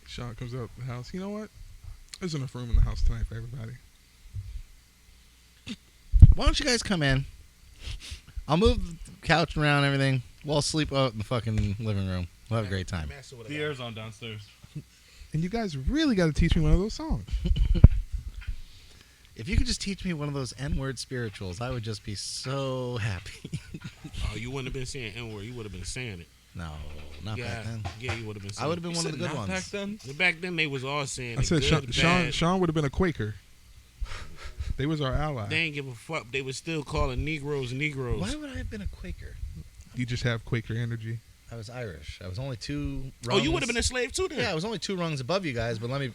Sean comes out the house. You know what? There's enough room in the house tonight for everybody. Why don't you guys come in? I'll move the couch around and everything. We'll sleep out in the fucking living room. We'll have a great time. The air's on downstairs. And you guys really got to teach me one of those songs. If you could just teach me one of those N-word spirituals, I would just be so happy. Oh, you wouldn't have been saying N-word. You would have been saying it. No, not back then. Yeah, you would have been saying I would have been You one of said the good not ones. back then? Back then, they was all saying I said good, bad. Sean would have been a Quaker. They was our ally. They ain't give a fuck. They was still calling Negroes Negroes. Why would I have been a Quaker? You just have Quaker energy. I was Irish. I was only 2 Oh, rungs. you would have been a slave too then. Yeah, I was only 2 rungs above you guys, but let me...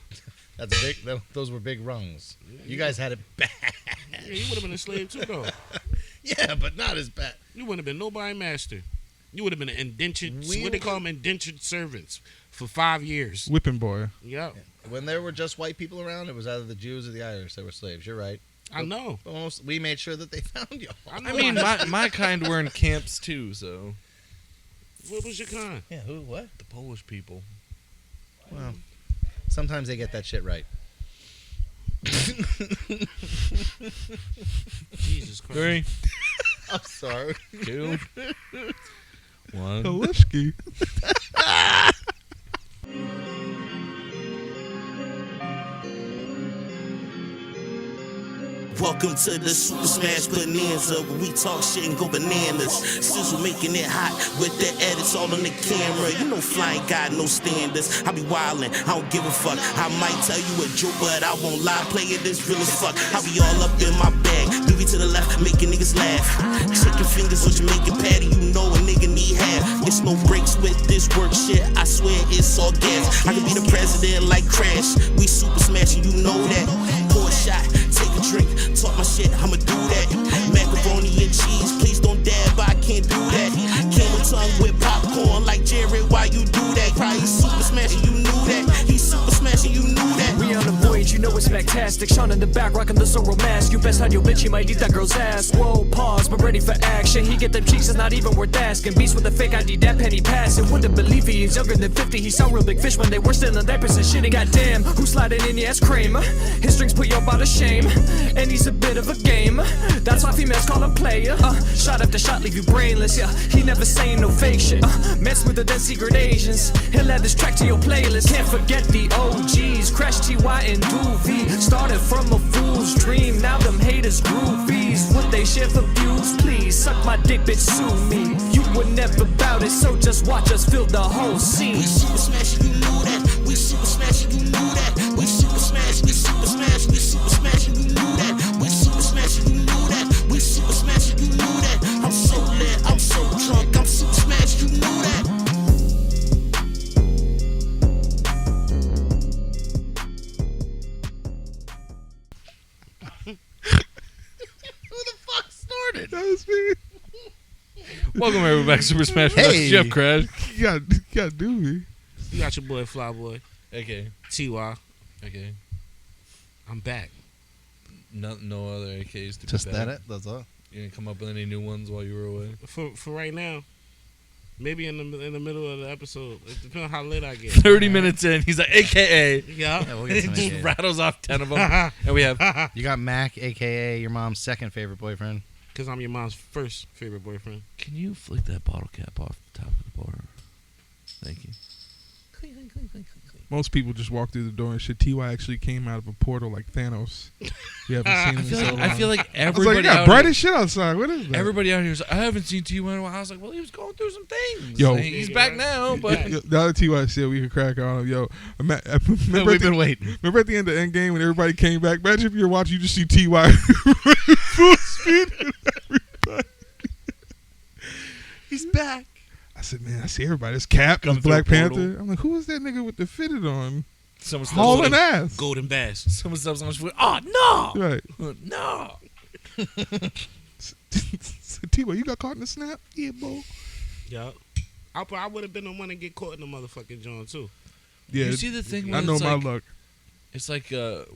That's big. Those were big rungs. You guys had it bad. Yeah, you would have been a slave too though. Yeah, but not as bad. You wouldn't have been nobody master. You would have been an indentured, what they call them, indentured servants for 5 years. Whipping boy. Yep. When there were just white people around, it was either the Jews or the Irish that were slaves. You're right. I know. But we made sure that they found you. I I mean, my kind were in camps too, so. What was your kind? Yeah, who, what? The Polish people. Well, sometimes they get that shit right. Jesus Christ. 3, I'm sorry. 2, 1. Halishki. Welcome to the Super Smash Bonanza, where we talk shit and go bananas. Sizzle making it hot with the edits all on the camera. You know Fly ain't got no standards. I be wildin', I don't give a fuck. I might tell you a joke, but I won't lie. Play it this real as fuck. I be all up in my bag. Movie to the left, making niggas laugh. Chicken fingers on Jamaican patty, you know a nigga need half. It's no breaks with this work shit. I swear it's all gas. I could be the president like Crash. We super smashing, you know that. Pour a shot, take a drink. Talk my shit, I'ma do that. Macaroni and cheese, please don't dab, I can't do that. Camel tongue with popcorn like Jared, why you do that? Probably super smashing, you knew that. He's super smashing, you knew that. We on a voyage, you know it's spectastic. Sean in the back, rocking the Zorro mask. You best hide your bitch, he might eat that girl's ass. Whoa, pause, but ready for action. He get them cheeks, it's not even worth asking. Beast with a fake ID, that penny passing. Wouldn't believe he's younger than 50. He saw real big fish when they were still in diapers and shitting. Goddamn, who's sliding in? Yes, Kramer. His strings put your body to shame, and he's a bit of a game. That's why females call him player. Shot after shot, leave you brainless. Yeah, he never saying no fake shit. Man smoother than secret Asians. He'll add this track to your playlist. Can't forget the OGs. Crash TY and Doovie. Started from a fool's dream. Now them haters groupies. Would they share for views? Please suck my dick, bitch, sue me. You were never about it, so just watch us fill the whole scene. We super smashing, you knew that. We super smashing, you knew that. We super smashing, we super smashing, we super smashing, you knew that. We super smashing, you knew that. We super smashing, you knew that. I'm so lit, I'm so drunk, I'm super smashed, you knew that. Who the fuck snorted? That was me. Welcome everybody back to Super Smash. Hey. Jeff Crash. You gotta do me. You got your boy Fly Boy, Okay. TY. Okay. I'm back. No other AKs to Just be that back. it? That's all? You didn't come up with any new ones while you were away? For right now. Maybe in the middle of the episode. It depends on how late I get. 30 minutes in, he's like, AKA. Yeah. Yeah, we'll He get some just AKA. rattles off 10 of them. And we have You got Mac, a.k.a. your mom's second favorite boyfriend. Because I'm your mom's first favorite boyfriend. Can you flick that bottle cap off the top of the bar? Thank you. Most people just walk through the door and shit. T.Y. actually came out of a portal like Thanos. We haven't seen him in so long. I feel like I was like, everybody you got out bright here, as shit outside. What is that? everybody out here is like, I haven't seen T.Y. in a while. I was like, well, he was going through some things. Yo. He's back now, but Yo, the other T.Y. said we could crack on him. Yo, remember, We've been waiting. remember at the end of Endgame when everybody came back? Imagine if you're watching, you just see T.Y. full speed. he's back. I said, man, I see everybody. It's Cap, Coming it's Black through a portal. Panther. I'm like, who is that nigga with the fitted on? Someone steps Hauling on ass. Golden Bass. Someone steps on his foot. Oh, no. Right. No. T.Y., you got caught in the snap? Yeah, boy. Yup. I would have been the one to get caught in the motherfucking joint, too. Yeah, You see the thing where I know it's my like, luck. It's like,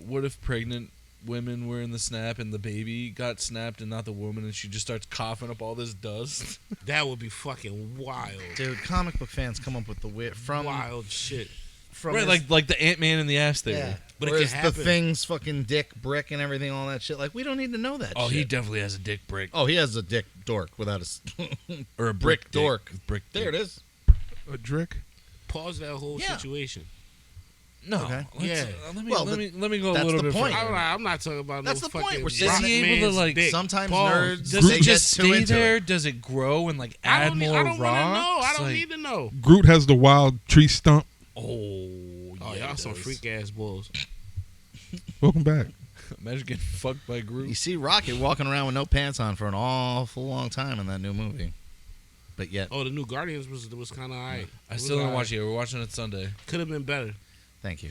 what if pregnant women were in the snap and the baby got snapped and not the woman, and she just starts coughing up all this dust? That would be fucking wild. Dude, comic book fans come up with the weird Wild shit. from Right, his, like the Ant-Man in the ass there. yeah. But it Whereas can the happen. Thing's fucking dick brick and everything, all that shit. Like we don't need to know that. Oh, shit. he definitely has a dick brick. Oh, he has a dick dork without a Or a brick dick. dork. Brick There it dick. is. A Drick. Pause that whole Yeah. situation. No. Okay. Yeah. Yeah. Let me go a that's little the bit point. further. I'm not talking about That's no the point. fucking We're Is saying he rock able to, man's like, dick. Sometimes Pause. nerds Does they it get just too stay into there? it. Does it grow and like I add don't, more I don't want to rocks? know. I don't Like- need to know. Groot has the wild tree stump. Oh, Oh, yeah, y'all it some does. freak ass bulls. Welcome back. Imagine getting fucked by You Groot. see Rocket walking around with no pants on for an awful long time in that new movie, but yet, Oh, the new Guardians was kind of alright. I still didn't watch it. We're watching it Sunday. Could have been better. thank you.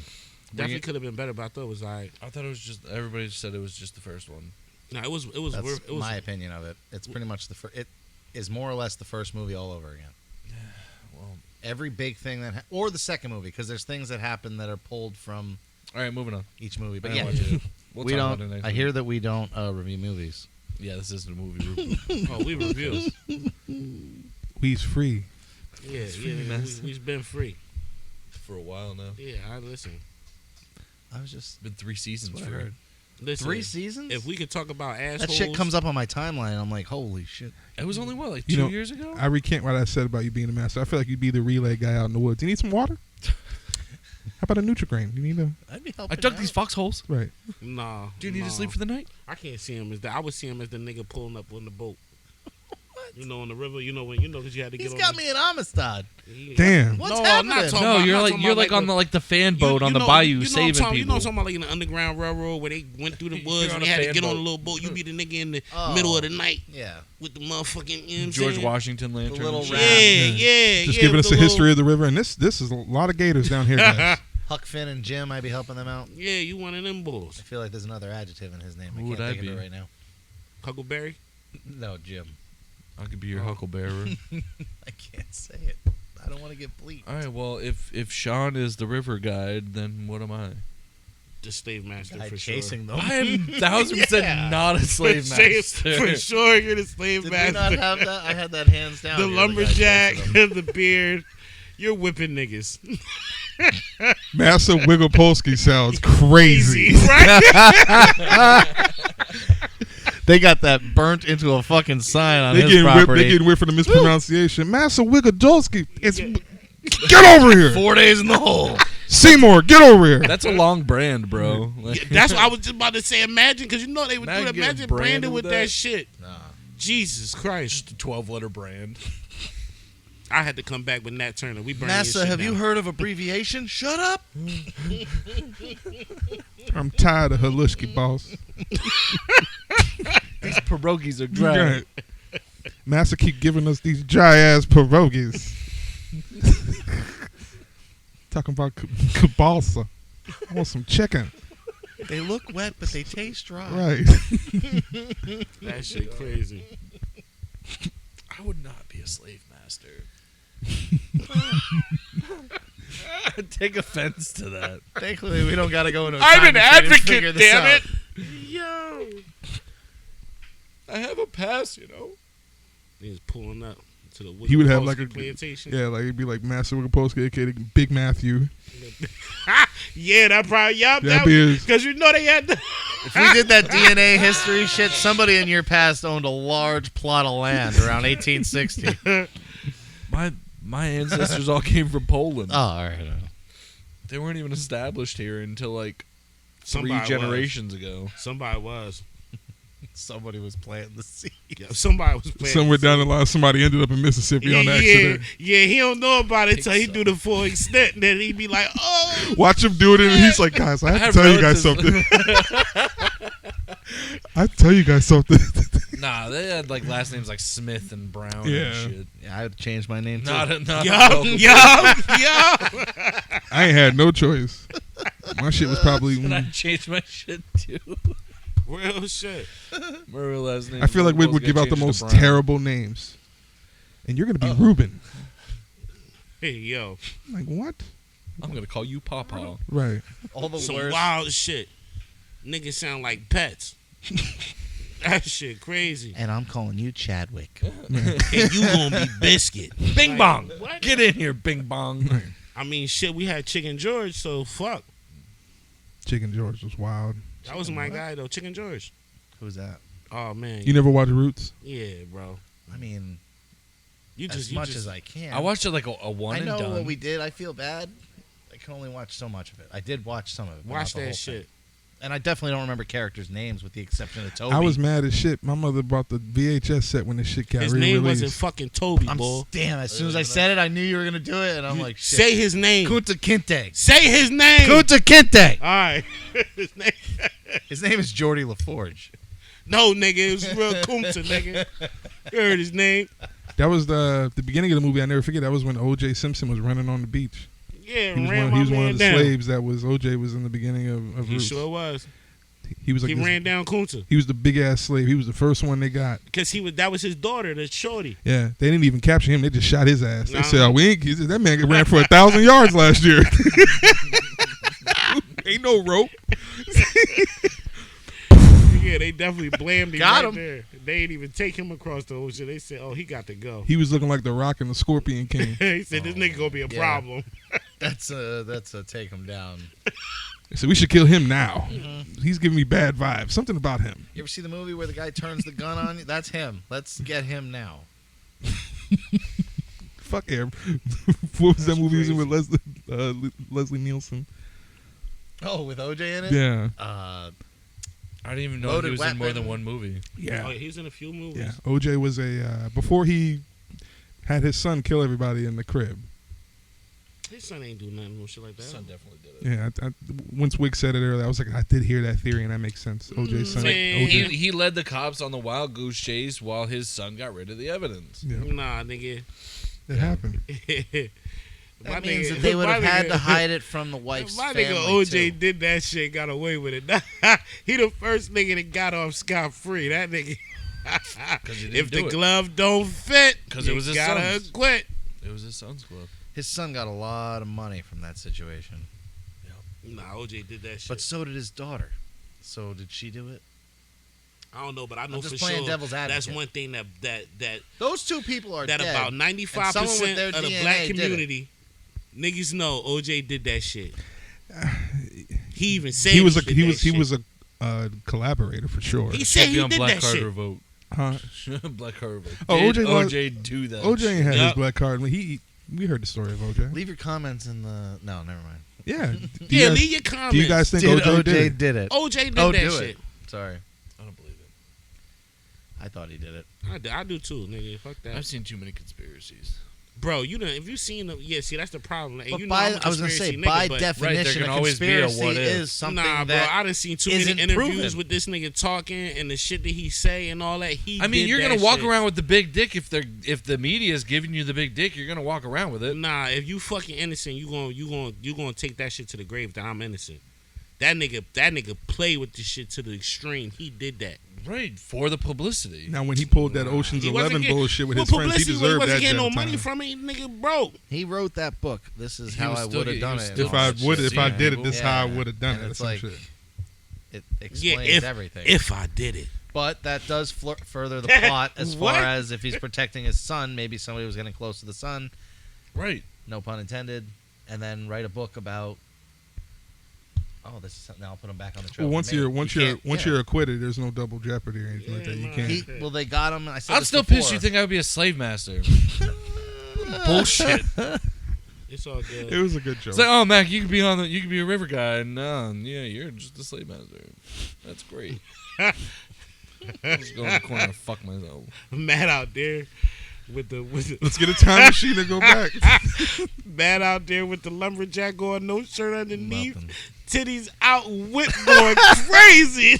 Definitely could have been better, but I thought it was alright. I thought it was just everybody said it was just the first one. No, it was. That's It was my opinion of it. It's pretty much it is more or less the first movie all over again. Well, Every big thing or the second movie, because there's things that happen that are pulled from all right, moving on. each movie. But I yeah, didn't watch it. We'll we talk about it don't. next I week. hear that we don't review movies. Yeah, this isn't a movie review. Oh, we review. We's free. Yeah, free, yeah. man. We've been free. For a while now. Yeah, I listen. I was just It's been 3 seasons. That's what I for heard. Listen. 3 seasons. If we could talk about assholes, That shit comes up on my timeline, and I'm like, holy shit. It was only what, like You 2 know, years ago? I recant what I said about you being a master. I feel like you'd be the relay guy out in the woods. You need some water? How about a Nutrigrain? You need a I'd be I helping. dug out. these foxholes. right. Nah. Do you need nah. to sleep for the night? I can't see him as that. I would see him as the nigga pulling up on the boat. What? You know, on the river. You know because you had to get He's on. got me in Amistad. Damn. What's no, happening? I'm not talking No, about, you're I'm not like talking you're about like on the fan boat on the bayou saving You know people. what I'm talking about, like in the Underground Railroad where they went through the woods You're on and they a had to fan get on a boat. little boat. You be the nigga in the Oh. middle of the night Yeah. with the motherfucking, you know what I'm George saying? Washington lantern. little and rat. shit. Yeah. Just yeah, giving with us a the history of the river, and this is a lot of gators down here, guys. Huck Finn and Jim, I'd be helping them out. Yeah, you one of them bulls. I feel like there's another adjective in his name. I Who can't would I think of be? it right now. Huckleberry? No, Jim. I could be your huckleberry. I can't say it. I don't want to get bleeped. All right, well, if Sean is the river guide, then what am I? The slave master Guy for chasing them. I am 1000% not a sure. slave master. For sure, you're the slave Did we master. not have that? I had that hands down. The You're guy lumberjack, chasing them. the beard. You're whipping niggas. Master Wigglepolsky sounds crazy. right? They got that burnt into a fucking sign on They his getting whipped. They property. getting whipped for the mispronunciation. Master Wigglejolski. It's get over here. 4 days in the hole. Seymour, get over here. That's a long brand, bro. Like, That's what I was just about to say. Imagine, because you know they would do Imagine that. getting Imagine branded branded with with that that. shit. Nah. Jesus Christ. just a 12-letter brand. I had to come back with Nat Turner. We burned his NASA, shit have you down. heard of abbreviation? Shut up. I'm tired of Halushki, boss. These pierogies are dry. Right. Master keep giving us these dry ass pierogies. Talking about kielbasa. I want some chicken. They look wet, but they taste dry. Right. That shit crazy. I would not be a slave master. I take offense to that. Thankfully, we don't got to go into. I'm time an machine and figure advocate, this damn out. it. Yo. I have a pass, you know. He's pulling up to the He would have like a plantation. yeah, like it'd be like Master Wigglepolsky, aka Big Matthew. Yeah, that probably That'd be his. because you know they had the If we did that DNA history shit, somebody in your past owned a large plot of land around 1860. My ancestors all came from Poland. Oh, all right. They weren't even established here until like Somebody 3 generations ago. Somebody was. Somebody was planting the seed. Yeah, somebody was playing. Somewhere down the line, somebody ended up in Mississippi on accident. Yeah, he don't know about it till he so. do the full extent. And then he be like, oh. Watch him do it, and he's like, "Guys, I have to have tell you guys something. relatives- I have to tell you guys something." Nah, they had like last names like Smith and Brown Yeah. and shit. Yeah, I would change my name too. Not a Yup, joke. yup. I ain't had no choice. My shit was probably. And I changed my shit too. Real shit. My real last name. I feel like Wig would give out the most terrible names, and you're gonna be Ruben. Hey, yo. Like what? I'm gonna call you Pawpaw. Right. All the Some worst. wild shit. Niggas sound like pets. That shit crazy. And I'm calling you Chadwick. And you gonna be Biscuit. Bing bong. What? Get in here, Bing bong. I mean, shit, we had Chicken George, so fuck. Chicken George was wild. That was my guy though, Chicken George. Who's that? Oh man. You never watched Roots? Yeah, bro. I mean, You as much as I can. I watched it like a one I and know done. what we did. I feel bad. I can only watch so much of it. I did watch some of it. but Watch not the whole that shit. thing. And I definitely don't remember characters' names with the exception of Toby. I was mad as shit. My mother bought the VHS set when this shit got His re-released. name wasn't fucking Toby, boy. Damn, as soon as I said it, I knew you were going to do it. And I'm like, shit. Say his name. Kunta Kinte. Say his name. Kunta Kinte. All right. His name. His name is Geordie LaForge. No, nigga, it was real Kunta, nigga. You heard his name. That was the beginning of the movie. I never forget. That was when O.J. Simpson was running on the beach. Yeah, He was ran one, my he was one man of the down. slaves that was O.J. was in the beginning of He Roots. sure was. He was like He this- ran down Kunta. He was the big ass slave. He was the first one they got. Because that was his daughter, the shorty. Yeah, they didn't even capture him. They just shot his ass. They Nah. said, "Oh, we ain't." He said, that man ran for 1,000 yards last year. Ain't no rope. Yeah, they definitely blamed him Got right him. there. They didn't even take him across the ocean. They said, oh, he got to go. He was looking like the Rock and the Scorpion King. He said, this nigga going to be a yeah. problem. That's a take him down. They said we should kill him now. He's giving me bad vibes. Something about him. You ever see the movie where the guy turns the gun on you? That's him. Let's get him now. Fuck him. What was that That's movie he was in with crazy. Leslie Nielsen? Oh, with OJ in it? Yeah, I didn't even know Loaded he was in more Weapon. than one movie. Oh, yeah, he's in a few movies. yeah. OJ was before he had his son kill everybody in the crib. His son ain't do nothing no shit like that. Son definitely did it. Yeah, once Wick said it earlier, I was like, I did hear that theory, and that makes sense. OJ's son. Man. OJ. He led the cops on the wild goose chase while his son got rid of the evidence. Yeah, Nah, nigga. it happened. That means that they would have had to hide it from the wife's My family, nigga OJ too. did that shit, got away with it. He the first nigga that got off scot free. That nigga. he didn't If the do it. glove don't fit, 'Cause it was you his gotta son's. quit. It was his son's glove. His son got a lot of money from that situation. Nah, OJ did that shit. But so did his daughter. So did she do it? I don't know, but I know I'm just for playing sure devil's that's advocate. one thing that Those two people are dead. about and 95% someone with their of the DNA black did it. community niggas know OJ did that shit. He even said He was did he that was he shit. was a collaborator for sure. He said Be he on did Black that Card shit. Revolt. Huh? Black Card Revolt. Oh, Did OJ was- OJ do that? OJ ain't had Yep. his black card. We heard the story of OJ. Leave your comments in the... No, never mind. Yeah. Do Yeah, you guys- leave your comments. Do you guys think Did OJ did? did it? OJ did Oh, that do shit. it. Sorry. I don't believe it. I thought he did it. I do too, nigga. Fuck that. I've seen too many conspiracies. Bro, you know, if you seen them, yeah, see, that's the problem. And But you know by, I'm a I was going to say, conspiracy by nigga, but- definition, can a always be a conspiracy what if. is something Nah, bro, that I done seen too many isn't interviews proven. with this nigga talking and the shit that he say and all that. I mean, did you're that gonna walk shit. around with the big dick if the media is giving you the big dick. You're gonna walk around with it. Nah, if you fucking innocent, you gonna take that shit to the grave that I'm innocent. That nigga played with this shit to the extreme. He did that. Right, for the publicity. Now, when he pulled that Ocean's He wasn't 11 getting- bullshit with well, his friends, he publicity, deserved he wasn't that getting no jail money time. from it. Nigga broke. He wrote that book. This is He how was I still would have get- done he was it. still If I shit. would, if I did it, Yeah. this how I Yeah. would have done And it. or it's some like- shit. It Yeah, explains everything. if I did it. But that does further the plot as far What? as if he's protecting his son, maybe somebody was getting close to the son, Right. no pun intended, and then write a book about. Oh, this is something. I'll put him back on the trail. Well, once can't- you're acquitted, there's no double jeopardy or anything like Yeah, that. You man. can't. Well, they got him. I said I'm this still before. pissed. You think I would be a slave master? Bullshit. It's all good. It was a good joke. It's like, oh, Mac, you could be you could be a river guy. No, yeah, you're just a slave master. That's great. I'll just go in the corner and fuck myself. Mad out there with the Let's get a time machine and go back. mad out there with the lumberjack going, no shirt underneath, Nothing. titties out, whip going crazy.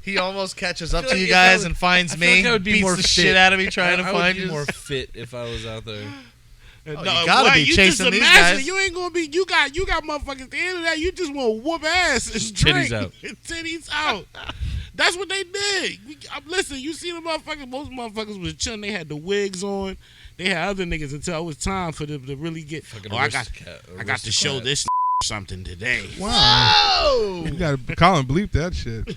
He almost catches up feel to like you if guys I would- and finds I feel me. like I would be beats more the fit. shit out of me trying to I find would be you. more fit if I was out there. you gotta be you chasing just these imagine guys. You ain't gonna be. You got motherfuckers. At the end of that, you just want to whoop ass and Titties drink. out. Titties out. That's what they did. Listen, you see the motherfuckers. Most motherfuckers was chilling. They had the wigs on. They had other niggas until it was time for them to really get. Fucking Oh, I got aristocrat. to show this something today. Wow. Oh! You got to Colin bleep that shit.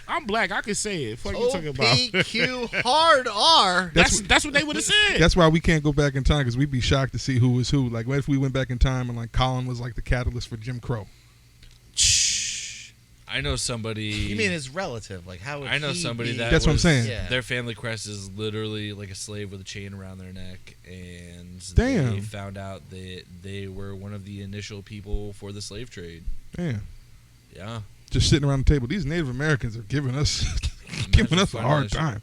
I'm black. I can say it. Fuck you talking about? OPQ hard R. That's what they would have said. That's why we can't go back in time, because we'd be shocked to see who was who. Like, what if we went back in time and like Colin was like the catalyst for Jim Crow? I know somebody. You mean his relative? Like how? Would I know he somebody be? that. That's what I'm was- saying. Yeah. Their family crest is literally like a slave with a chain around their neck, and Damn. they found out that they were one of the initial people for the slave trade. Damn. Yeah. Just sitting around the table. These Native Americans are giving us giving us a finding hard that shit. time.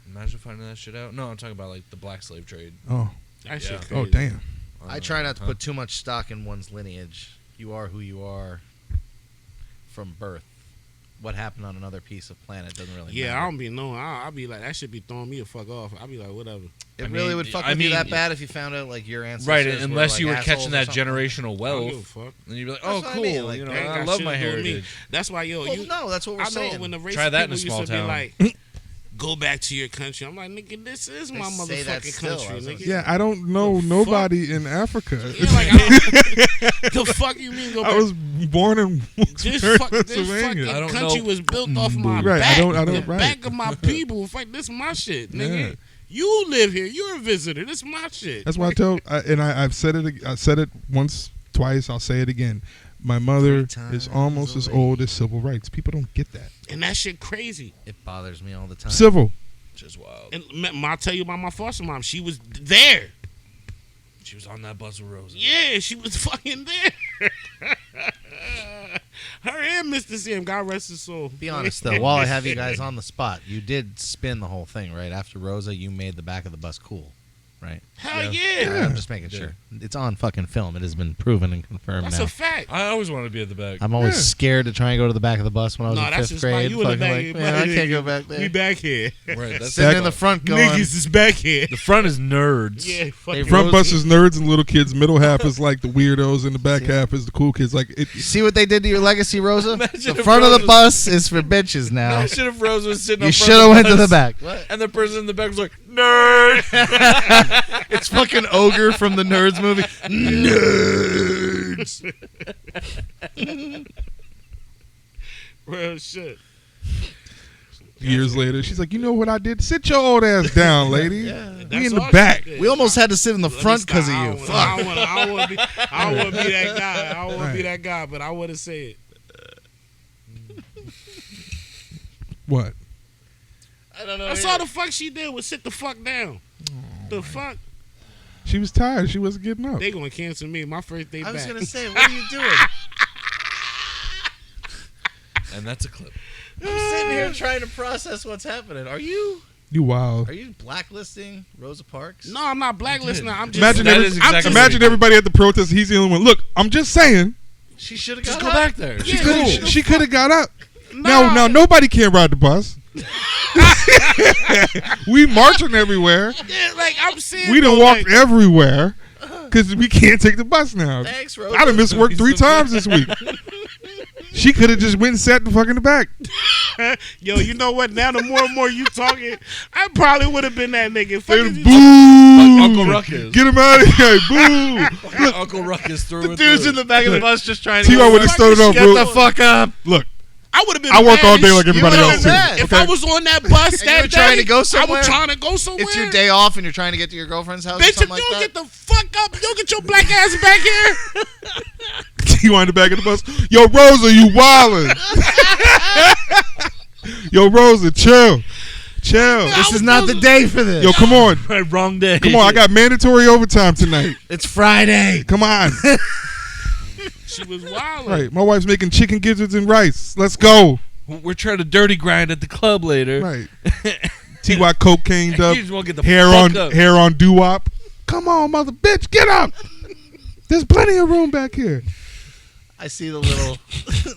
Imagine finding that shit out. No, I'm talking about like the black slave trade. Oh. That shit Yeah. crazy. Oh, damn. I try not to put too much stock in one's lineage. You are who you are from birth. What happened on another piece of planet doesn't really matter. Yeah, I don't be knowing. I'll be like, that should be throwing me the fuck off. I'll be like, whatever. It I really mean, would fuck I with you mean- that bad if you found out like your ancestors. Right, were, unless like, you were assholes catching or that something. generational I don't give a wealth, fuck. then you'd be like, That's "Oh, what I cool! mean, like, You know, They ain't I got love shit my to do with me. heritage." That's why, yo, Well, no, that's what we're I know saying. when the racist Try that in people a small used to town. be like, go back to your country. I'm like, nigga, this is my They say that motherfucking still, I country, was gonna nigga. say. Yeah, I don't know The nobody in Africa. Yeah, like, the fuck you mean go back? I was born in This Wilkes-Barre, fucking Pennsylvania. I don't country know. was built off my Right, back. I don't- the right. back of my people. Fuck, this my shit, nigga. Yeah. You live here. You're a visitor. This my shit. That's why I've said it. I said it once, twice. I'll say it again. My mother 3 is times almost a as lady. old as civil rights. People don't get that. And that shit crazy. It bothers me all the time. Civil. Just wild. And I'll tell you about my foster mom. She was there. She was on that bus with Rosa. Yeah, she was fucking there. Her and Mr. Sam, God rest his soul. Be honest though, while I have you guys on the spot, you did spin the whole thing, right? After Rosa, you made the back of the bus cool, right? Hell Yeah. yeah. I'm just making Yeah. sure. It's on fucking film. It has been proven and confirmed That's now. a fact. I always wanted to be at the back. I'm always Yeah. scared to try and go to the back of the bus when I was No, in that's 5th just like grade. you in the Fucking back. like, man, I can't go back there. We back here. Right. That's Sitting in the front going, Niggas is back here. the front is nerds. Yeah, fucking Front Rose- bus is nerds and little kids. Middle half is like the weirdos, and the back half is the cool kids. Like it. see what they did to your legacy, Rosa? Imagine The if front of the Rosa- bus is for bitches now. Imagine if Rosa was sitting You up should front have of went to the bus, back. What? and the person in the back was like, "Nerd." It's fucking Ogre from the Nerds movie. Nerds. real shit. Years later, she's like, "You know what I did? Sit your old ass down, lady. We That's in the all she back." did. We almost had to sit in the Let me front stop. because of I you. don't Fuck. wanna- I don't want to be that guy. I don't want to be that guy, but I would have said it. What? I don't know. That's all the fuck she did was sit the fuck down. The fuck? She was tired. She wasn't getting up. They gonna cancel me. My first day I was back. gonna say, what are you doing? And that's a clip. I'm sitting here trying to process what's happening. Are you Wild. blacklisting Rosa Parks? No, I'm not blacklisting her. I'm just Imagine, That every- is exactly imagine everybody at the protest. He's the only one. Look, I'm just saying. She should have Just got go up. back there. Yeah, She could have got up. Nah. Now nobody can ride the bus. We marching everywhere. Yeah, like I'm saying. We done though, walked like, everywhere because we can't take the bus now. Thanks, Rosa. I done missed work 3 times this week. She could have just went and sat the fuck in the back. yo, you know what? Now the more and more you talking, I probably would have been that nigga. Fuck And is you boo! Uncle Ruckus. Get him out of here! Boo! Uncle Ruckus through The and dude's through. in the back of the bus just trying to T.Y. would have started off Get real. the fuck up. Look, I would have been. I work mad all as day like shit. everybody You else would've too. been mad. If I was on that bus And you that were trying day, to go I somewhere? was trying to go somewhere. It's your day off and you're trying to get to your girlfriend's house or Bitch, if something you like don't that. get the fuck up, you don't get your black ass back here. T.Y. in the back of the bus. Yo, Rosa, you wildin'. Yo, Rosa, chill. This is not the day for this. Yo, come on. Right, wrong day. Come on, I got mandatory overtime tonight. It's Friday. Come on. She was wild. Right, my wife's making chicken gizzards and rice. Let's go. We're trying to dirty grind at the club later. Right. T.Y. cocained up. You just want to get the Hair fuck on up. hair on doo-wop. Come on, mother bitch, get up. There's plenty of room back here. I see the little,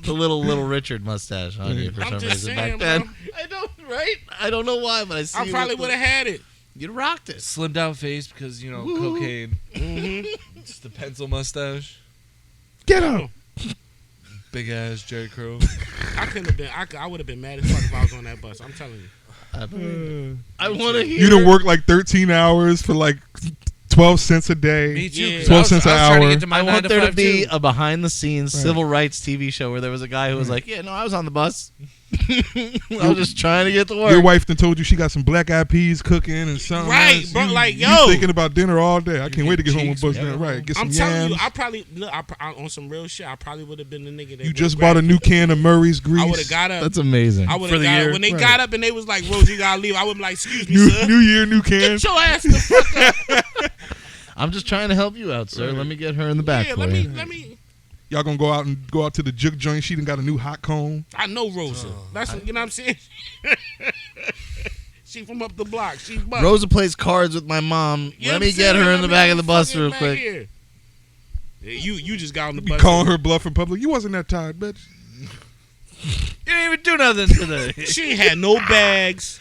the little Richard mustache on you for I'm some just reason saying, back then. bro. I don't, right? I don't know why, but I see. I you probably with would have had it. You rocked it. Slimmed out face because, you know, cocaine. Just the pencil mustache. Get up. Big ass Jerry Crow. I couldn't have been. I would have been mad as fuck if I was on that bus. I'm telling you. I believe it. I want to hear. You done work like 13 hours for like 12 cents a day. Me too. Yeah. 12 cents an I was trying to hour. get to my I 9 want there to 5 be too. a behind-the-scenes Right. civil rights TV show where there was a guy who was like, "Yeah, no, I was on the bus." I'm just trying to get to work. Your wife done told you she got some black eyed peas cooking and something. Right, else. bro, You, like, you yo. thinking about dinner all day. I can't wait to get home and cheeks, bust whatever. down. Right, get some I'm telling yams. you, I probably look. On some real shit. I probably would have been the nigga that You would've just bought a grabbed new it. can of Murray's grease. I would have got up. That's amazing. I would For have the got year. up. When they Right. got up and they was like, "Rose, you gotta leave," I would be like, "Excuse me, new, sir. new year, new can. Get your ass the fuck up." I'm just trying to help you out, sir. Right. Let me get her in the back Yeah, for let you. me. Y'all gonna go out to the juke joint. She done got a new hot cone. I know Rosa. That's you know what I'm saying. She from up the block. She's buck. Rosa plays cards with my mom. You know Let what me I'm get saying? her in the back of the bus fucking real back quick. here. Yeah, you just got on the Be bus. calling her bluff in public. You wasn't that tired, bitch. You didn't even do nothing today. She ain't had no bags.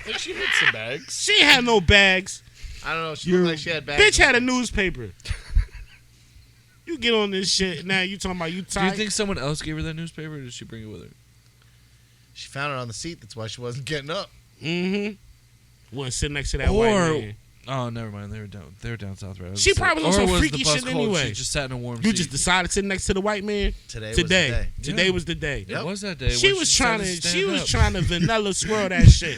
Like she had some bags. She ain't had no bags. I don't know. She You're- looked like she had bags. Bitch had a newspaper. You get on this shit now. You talking about you Do you tight? think someone else gave her that newspaper, or did she bring it with her? She found it on the seat. That's why she wasn't getting up. Mm-hmm. Wasn't sitting next to that white man. Oh, never mind. They were down south, right? I was She sick. probably was on Or some was freaky the bus shit cold? anyway. She just sat in a warm You seat. just decided to sit next to the white man Today. Was today. the day. Today was the day. It was that day. She when was trying to. decided She stand was up. trying to vanilla swirl that shit.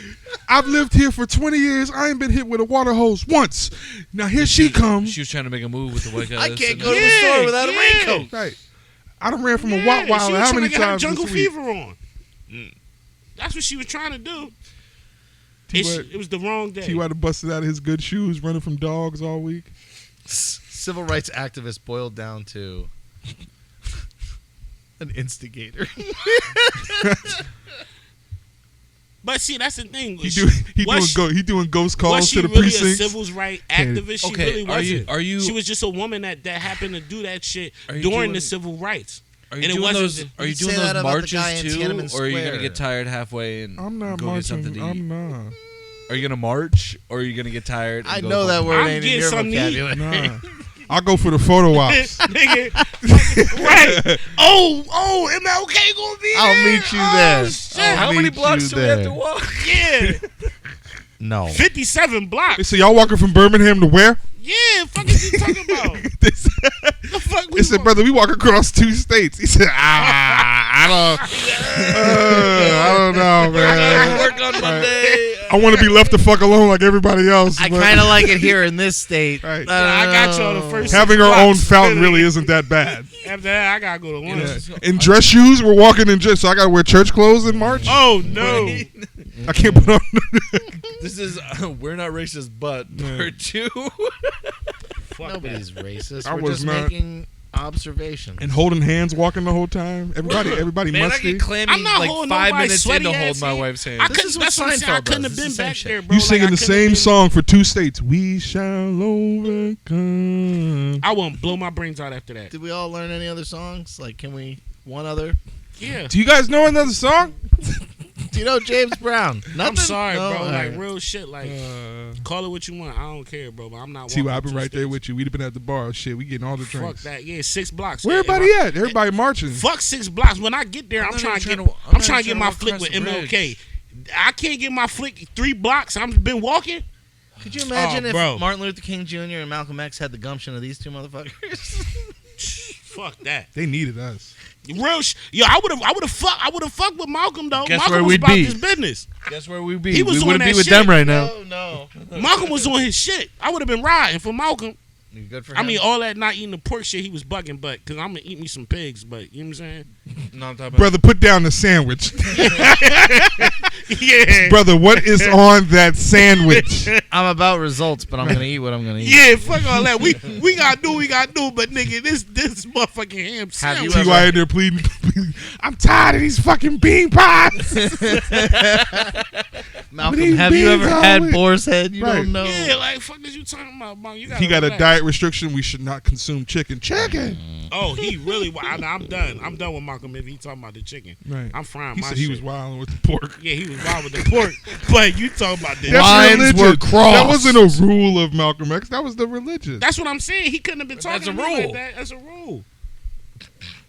I've lived here for 20 years. I ain't been hit with a water hose once. Now here she comes. She was trying to make a move with the white guy. I that's can't sitting go to there. the store without a Yeah. raincoat. Right. I done ran from a Yeah, Watt she Wild was how trying many to get her times jungle this week? fever on. That's what she was trying to do. T.Y. It was the wrong day. T.Y. busted out of his good shoes running from dogs all week. Civil rights activist boiled down to an instigator. But see, that's the thing. He doing ghost was calls she to the really precincts. a civil rights activist? She Okay, really wasn't. are you- She was just a woman that happened to do that shit Are you during doing- the civil rights. Are you And it doing wasn't those? the- Are you You doing say that those about the marches guy in too, Tiananmen or are you gonna Square. get tired halfway and I'm not go get something marching. to eat? I'm not. Are you gonna march, or are you gonna get tired? And I go know that home? word I'm ain't in getting your something to eat. vocabulary. Nah. I'll go for the photo ops. Nigga, right? Oh, MLK gonna be I'll there? meet you there. Shit. How many meet blocks you do we have to there. walk? Yeah, No. 57 blocks. So y'all walking from Birmingham to where? Yeah, fuck is you talking about? They said, The fuck we they said, walk- brother, we walk across 2 states. He said, I don't know, man. Work on Monday. I want to be left the fuck alone like everybody else. I but kind of like it here in this state. Right. I got you on the first. having 6 our own blocks. fountain really isn't that bad. After that, I gotta go to lunch. In dress shoes, we're walking in dress, so I got to wear church clothes in March. Oh no! I can't put on. This is we're not racist, but part 2. Fuck Nobody's racist. I We're was just not. making observations. And holding hands, walking the whole time. Everybody Man, I musty. get clammy I'm not like holding 5 nobody's minutes sweaty in to hold ass my hand. wife's hand. I This couldn't. is what That's what I'm saying. I Seinfeld couldn't does. have It's been the same back shit. there, bro. You Like, singing I the couldn't have same been- song for 2 states. We shall overcome. I won't blow my brains out after that. Did we all learn any other songs? Like, can we one other? Yeah. Do you guys know another song? Do you know James Brown? Nothing? I'm sorry, No? bro. All Like right. real shit. Like call it what you want. I don't care, bro. But I'm not. T.Y., walking I've been two right there states. with you. We'd have been at the bar. Shit, we getting all the Fuck drinks. that. Yeah, 6 blocks. Where Yeah, everybody if I- at? Everybody marching. Fuck 6 blocks. When I get there, I'm not trying to even get. trying to- I'm I'm trying not to get trying my to flick walk with across the MLK. I can't get my flick 3 blocks. I've been walking. Could you imagine Oh, if bro. Martin Luther King Jr. and Malcolm X had the gumption of these 2 motherfuckers? Fuck that. They needed us. Real yo, I would have fucked with Malcolm though. Guess Malcolm where was we'd about be. his business. Guess where we'd be? He was we on wouldn't that be with shit. them right now. No. Malcolm was on his shit. I would have been riding for Malcolm. You good for him? I mean, all that not eating the pork shit, he was bugging, but because I'm gonna eat me some pigs, but you know what I'm saying? No, I'm talking about Brother, put down the sandwich. Yeah. Brother, what is on that sandwich? I'm about results, but I'm going to eat what I'm going to eat. Yeah, fuck all that. We gotta do what we gotta do, but nigga, this motherfucking ham Have you sandwich. T.Y. in there pleading, I'm tired of these fucking bean pies. Malcolm, These have you beans ever had always- boar's head? You Right. don't know. Yeah, like fuck is you talking about, Mom? You gotta He got a relax. diet restriction. We should not consume chicken. Chicken. Oh, he really. I'm done. I'm done with Malcolm if he talking about the chicken. Right. I'm frying He my said shit. he was wilding with the pork. Yeah, he was wild with the pork, but you talking about the. That's Lines religion. were crossed. That wasn't a rule of Malcolm X. That was the religion. That's what I'm saying. He couldn't have been talking That's a to me like rule. that. That's a rule.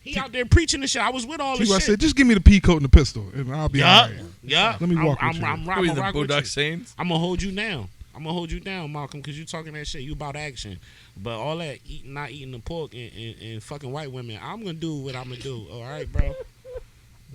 He out there preaching the shit. I was with all the T.Y. shit. said, just give me the pea coat and the pistol, and I'll be all right. Yeah. Let me walk I'm, with you. I'm, Who are you, the rock with Boondock you. Saints? I'm gonna hold you down. I'm gonna hold you down, Malcolm, because you talking that shit. You about action, but all that not eating the pork and fucking white women. I'm gonna do what I'm gonna do. All right, bro.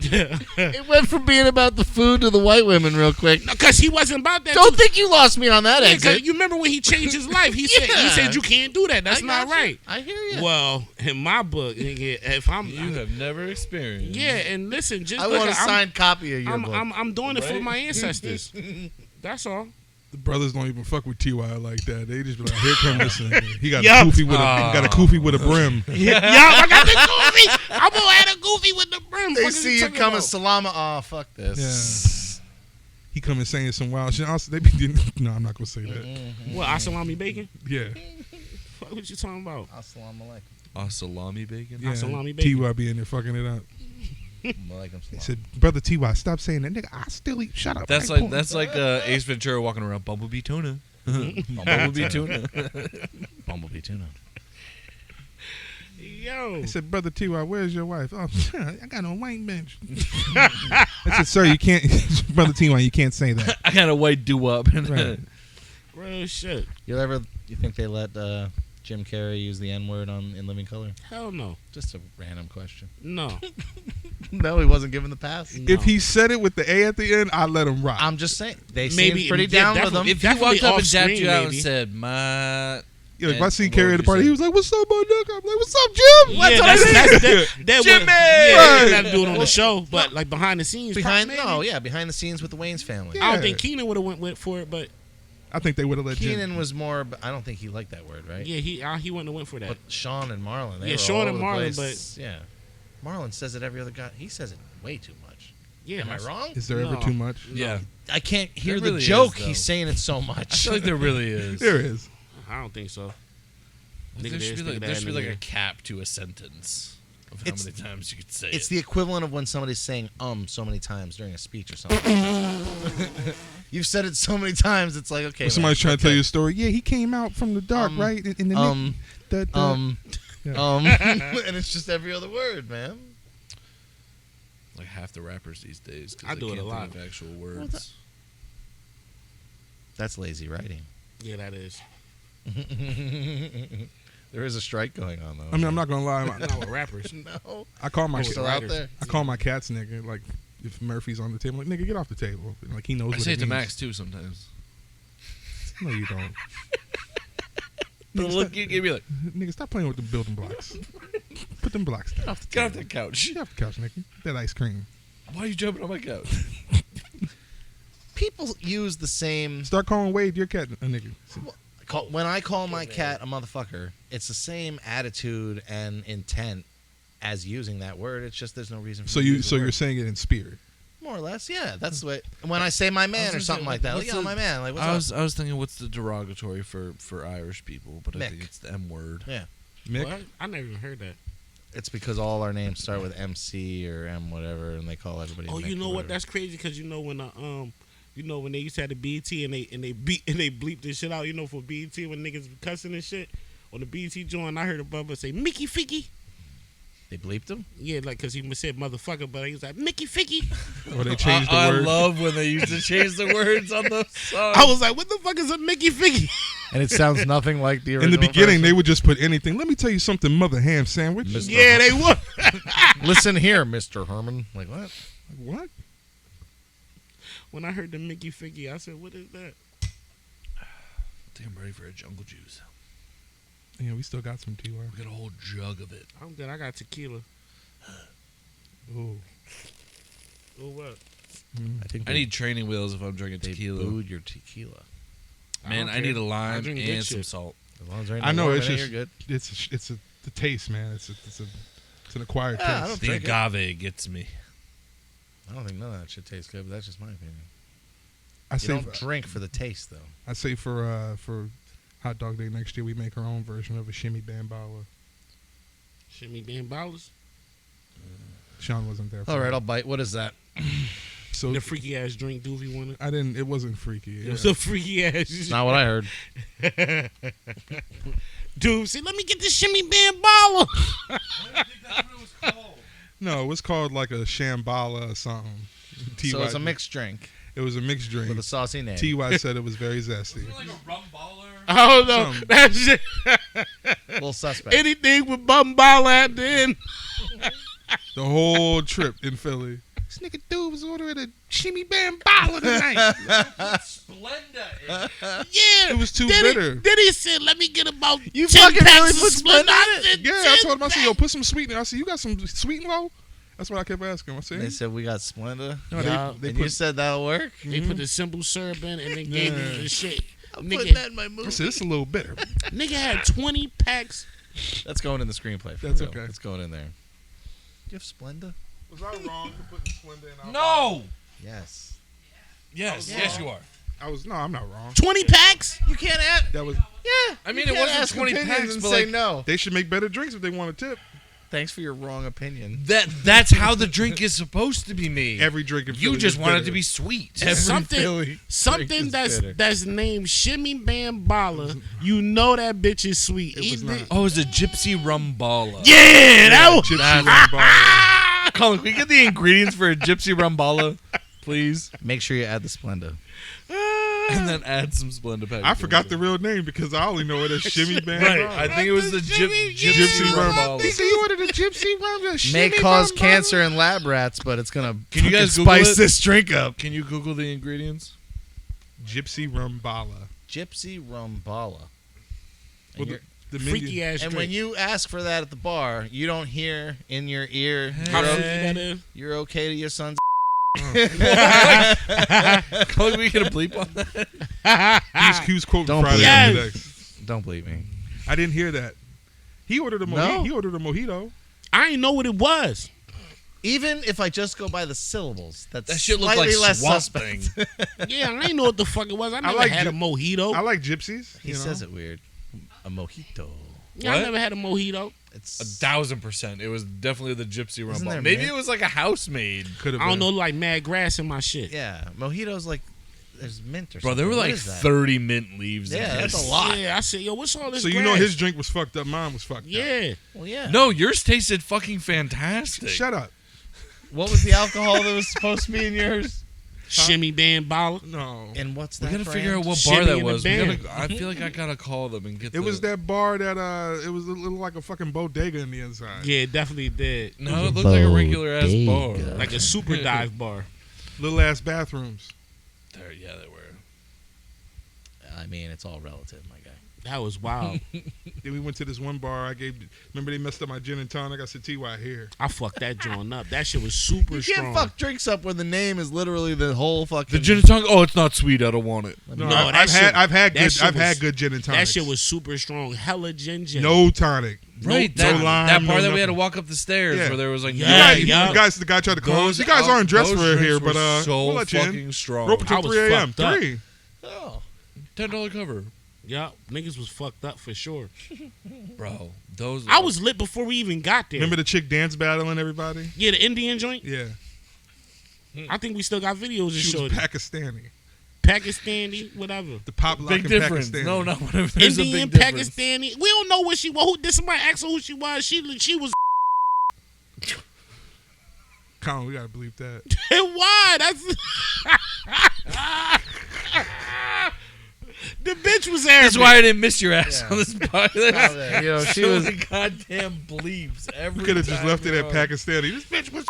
It went from being about the food to the white women real quick. No, because he wasn't about that. Don't think you lost me on that Yeah, exit. 'cause you remember when he changed his life? He said you can't do that. That's I not got you. right. I hear you. Well, in my book, nigga, if I'm You have never experienced. yeah, and listen, just I look, want a signed copy of your book. I'm doing it for Right? my ancestors. That's all. The brothers don't even fuck with T.Y. like that. They just be like, here come this nigga. He got Yup. a kufi with a brim. Yeah, I got the goofy. I'm gonna add a goofy with the brim. They Fuck is see you talking coming, about? salama. Oh, fuck this. He coming saying some wild shit. Also, they be no, I'm not gonna say that. What? Asalami bacon? Yeah, What you talking about? Assalamu alaikum. Oh, salami bacon? yeah. Salami bacon. T.Y. be in there fucking it up. Alaikum He salam. said, "Brother T.Y., stop saying that, nigga. I still eat. Shut up." That's I ain't like porn." Ace Ventura walking around Bumblebee tuna. Bumblebee tuna. Bumblebee tuna. Yo. He said, "Brother T.Y., where's your wife?" Oh, I got no white bench. I said, "Sir, you can't, Brother T.Y., you can't say that." I got a white doo-wop. Right. Real shit. You think they let Jim Carrey use the N-word in Living Color? Hell no. Just a random question. No. No, he wasn't given the pass. No. If he said it with the A at the end, I'd let him rock. I'm just saying. They Maybe- seem pretty yeah, down with him. definitely. If he Definitely walked up and off-screen, jabbed you out and maybe. said, "My," Yeah, if and I see what Carrie would at the you party, say? he was like, "What's up, my nigga?" I'm like, "What's up, Jim?" Yeah, that Jimmy! Yeah, Right. they didn't have to do it on the show, but like behind the scenes. behind probably, behind the scenes with the Wayne's family. Yeah. I don't think Keenan would have went for it, but I think they would have let Keenan Jim. was more. I don't think he liked that word, right? yeah, he wouldn't have went for that. But Sean and Marlon, they Yeah, were Sean all and over the Marlon, place. Yeah, Marlon says it every other guy. He says it way too much. Yeah, Am I wrong? Is there ever No. too much? Yeah. I can't hear There the really joke. is, though. He's saying it so I much. feel like there really is. There is. I don't think so. There Nigga should this, be like, nigga there that, should be like nigga a cap to a sentence of how It's- many times you could say It's it. the equivalent of when somebody's saying so many times during a speech or something. You've said it so many times, it's like, okay. When somebody's man, trying to tell you a story. Yeah, he came out from the dark, right? In the and it's just every other word, man. Like half the rappers these days. 'Cause I they do it a can't lot. think of actual words. That's lazy writing. Yeah, that is. There is a strike going on, though. I mean, I'm not gonna lie. Not with rappers. No. I call my Still out there. I call my cats nigga. Like if Murphy's on the table, like nigga, get off the table. Like he knows I what say it it to means. Max too sometimes. No, you don't. The look you gave me like, Nigga, stop playing with the building blocks. Put them blocks down. get off that couch. Get off the couch, nigga. That ice cream. Why are you jumping on my couch? People use the same. Start calling Wade your cat a nigga. When I call my cat a motherfucker, it's the same attitude and intent as using that word. It's just there's no reason for So me to you use the so you're word. saying it in spirit. More or less, yeah. That's what. When I say my man or gonna something say, like that, what's like, yo, the- my man, like, what's up? I was thinking, what's the derogatory for Irish people? But I Mick. think it's the M word. Yeah, Mick. What? I never even heard that. it's because all our names start with MC or M whatever, and they call everybody. Oh, Mick you know or what? whatever. That's crazy because you know when when they used to have the BT and they bleep this shit out. You know, for BT when niggas cussing and shit on the BT joint, I heard a brother say Mickey Ficky. They bleeped him. Yeah, like because he said motherfucker, but he was like Mickey Ficky. Or they changed the I word. love when they used to change the words on those songs. I was like, what the fuck is a Mickey Ficky? And it sounds nothing like the in original. the beginning, version. they would just put anything. Let me tell you something, mother ham sandwich. Mr. Yeah, they would. Listen here, Mr. Herman. Like what? What? When I heard the Mickey Ficky, I said, what is that? I think I'm ready for a jungle juice. Yeah, we still got some T.Y. We got a whole jug of it. I'm good. I got tequila. Ooh. Oh, what? I think I need training wheels if I'm drinking they tequila. booed your tequila. Man, don't I need care. a I lime drink good and some shit. salt. As long as there ain't I no know warm it's in it, just you're good. it's the taste, man. It's an acquired Yeah, I taste. don't The drink it. agave gets me. I don't think none of that shit tastes good, but that's just my opinion. I You say don't drink for the taste, though. I say for Hot Dog Day next year we make our own version of a shimmy bambala. Shimmy damn ballers. Sean wasn't there. For All right, it. I'll bite. What is that? So The freaky ass drink Doofy wanted. I didn't. It wasn't freaky. It was a freaky ass. Not what I heard. Dude, see, let me get this shimmy damn baller. No, it was called like a shambala or something. So it's a mixed drink It was a mixed drink. with a saucy name. Ty said it was very zesty. Like a rum baller. I don't know. Some- That shit. little suspect. Anything with bum baller at the end. The whole trip in Philly. This nigga dude was ordering a shimmy bambala tonight. Splenda. Yeah. It was too then bitter. Then he said, let me get about You 10 fucking packs really of put Splenda. Splenda I in said, Yeah, I 10 told him, I said, yo, packs. put some sweetener. I said, you got some sweet and low? That's what I kept asking him. I They said, said we got Splenda. no, Yeah. they and put, you said that'll work? They put the simple syrup in and then gave him the shit. I'm Nigga- putting that in my I movie. said, it's a little bitter. Nigga had 20 packs. That's going in the screenplay. For That's real. okay. It's going in there. Do you have Splenda? Was I wrong for putting Splenda in? No. Yes. Yes, Yeah. yes, you are. I'm not wrong. 20 packs? You can't add. That was, Yeah. I mean, you it can't wasn't ask 20 opinions packs, and but say like, no. they should make better drinks if they want a tip. Thanks for your wrong opinion. that's how the drink is supposed to be made. Every drink in You Philly just is want it bitter. to be sweet. Something that's named Shimmy Bambala. You know that bitch is sweet. It was Even- not. Oh, it's a gypsy rumbala. Yeah, that was. Gypsy Rambala. Colin, can we get the ingredients for a gypsy rumbala, please? Make sure you add the Splenda. And then add some Splenda packaging. I forgot the real name because I only know it as Shimmy Bambala. Right, I think it was the gypsy Gypsy rumbala. He said you ordered a Gypsy Rambala. May Shimmy cause Bambala? cancer in lab rats, but it's gonna Can you fucking guys Google spice it? this drink up. Can you Google the ingredients? Gypsy Rambala. Gypsy Rumbala. And, Well, you're- the Freaky menu. ass and drink. when you ask for that at the bar, you don't hear in your ear, How Hey. freaky that is? you're okay to your son's. Colin, we get a bleep on that? He was quoting Don't Friday believe after me. next. Don't believe me. I didn't hear that. He ordered a mojito. No? He ordered a mojito. I didn't know what it was. Even if I just go by the syllables, that's That shit looked like slightly less Swamp suspect. Thing. Yeah, I didn't know what the fuck it was. I never like had a gy- mojito. I like gypsies. He says it weird. A mojito. Yeah, I What? never had a mojito. It's 1,000%. It was definitely the gypsy Isn't rumbala. there Maybe mint? it was like a housemaid. Could have I been. don't know, like mad grass in my shit. yeah, mojito's like there's mint or Bro, something. there were What like is that? 30 mint leaves. Yeah, in that's this. a lot. Yeah, I said, yo, what's all this So you grass? know his drink was fucked up. Mine was fucked up. Yeah. Well, yeah. No, yours tasted fucking fantastic. Shut up. What was the alcohol that was supposed to be in yours? Shimmy Bambala. No. And what's We that? gotta figure out what Shimmy bar that in the was. We band. gotta, I feel like I gotta call them and get. It was that bar that it was a little like a fucking bodega in the inside. Yeah, it definitely did. No, it looked like a regular ass bar. Like a super dive bar. Little ass bathrooms. There, yeah, they were. I mean, it's all relative, my guy. That was wild. Then we went to this one bar. Remember they messed up my gin and tonic. I said TY here. I fucked that joint up. That shit was super You strong. can't fuck drinks up when the name is literally the whole fucking. The gin and tonic. Oh, it's not sweet. I don't want it. No, No, I've that shit- had that shit I've was- had good gin and tonic. That shit was super strong. Hella ginger. no tonic. Right, no that, lime, that no part that we had to nothing. walk up the stairs Yeah. where there was like Yeah, You yeah. guys, the guy tried to close. You guys aren't dressed for it here, but so we'll let you fucking in. strong. We're open I till was 3 a.m. fucked up. 3. Oh. $10 cover, Yeah, niggas was fucked up for sure. bro. Those I was lit before we even got there. Remember the chick dance battling everybody? Yeah, the Indian joint. Yeah. I think we still got videos of She was shorty. Pakistani. Pakistani, whatever. The pop lock big in difference. Pakistani. No, no, whatever. There's a Indian, big difference. Pakistani. We don't know what she was. Who did somebody ask her who she was? She was. Colin, we gotta believe that. Why? That's. The bitch was Arabic. That's why I didn't miss your ass Yeah. on this part. You know, she So was. many goddamn bleeps. Every We could have just time, left it at bro. Pakistani. This bitch was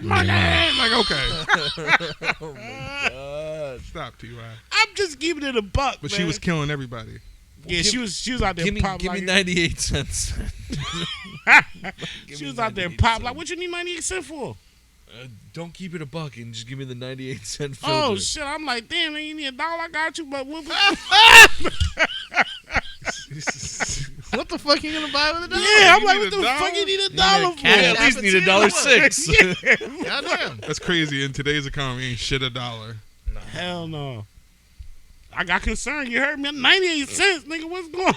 my name. Like, okay. Oh my god. Stop, T.Y. I'm just keeping it a buck. But man. she was killing everybody. Yeah, she was out there Give me, pop give like me 98 cents. she was out there pop like. What you need 98 cents for? Don't keep it a buck and just give me the 98-cent filter. Oh shit! I'm like, damn, man, you need $1? I got you, but what? What the fuck you gonna buy with a dollar? Yeah, I'm you like, need what the $1? fuck you need $1 Yeah, for? cash I at least need $1.06. Goddamn. That's crazy. In today's economy, ain't shit $1. Hell no. I got concerned. You heard me? 98 cents, nigga. What's going on?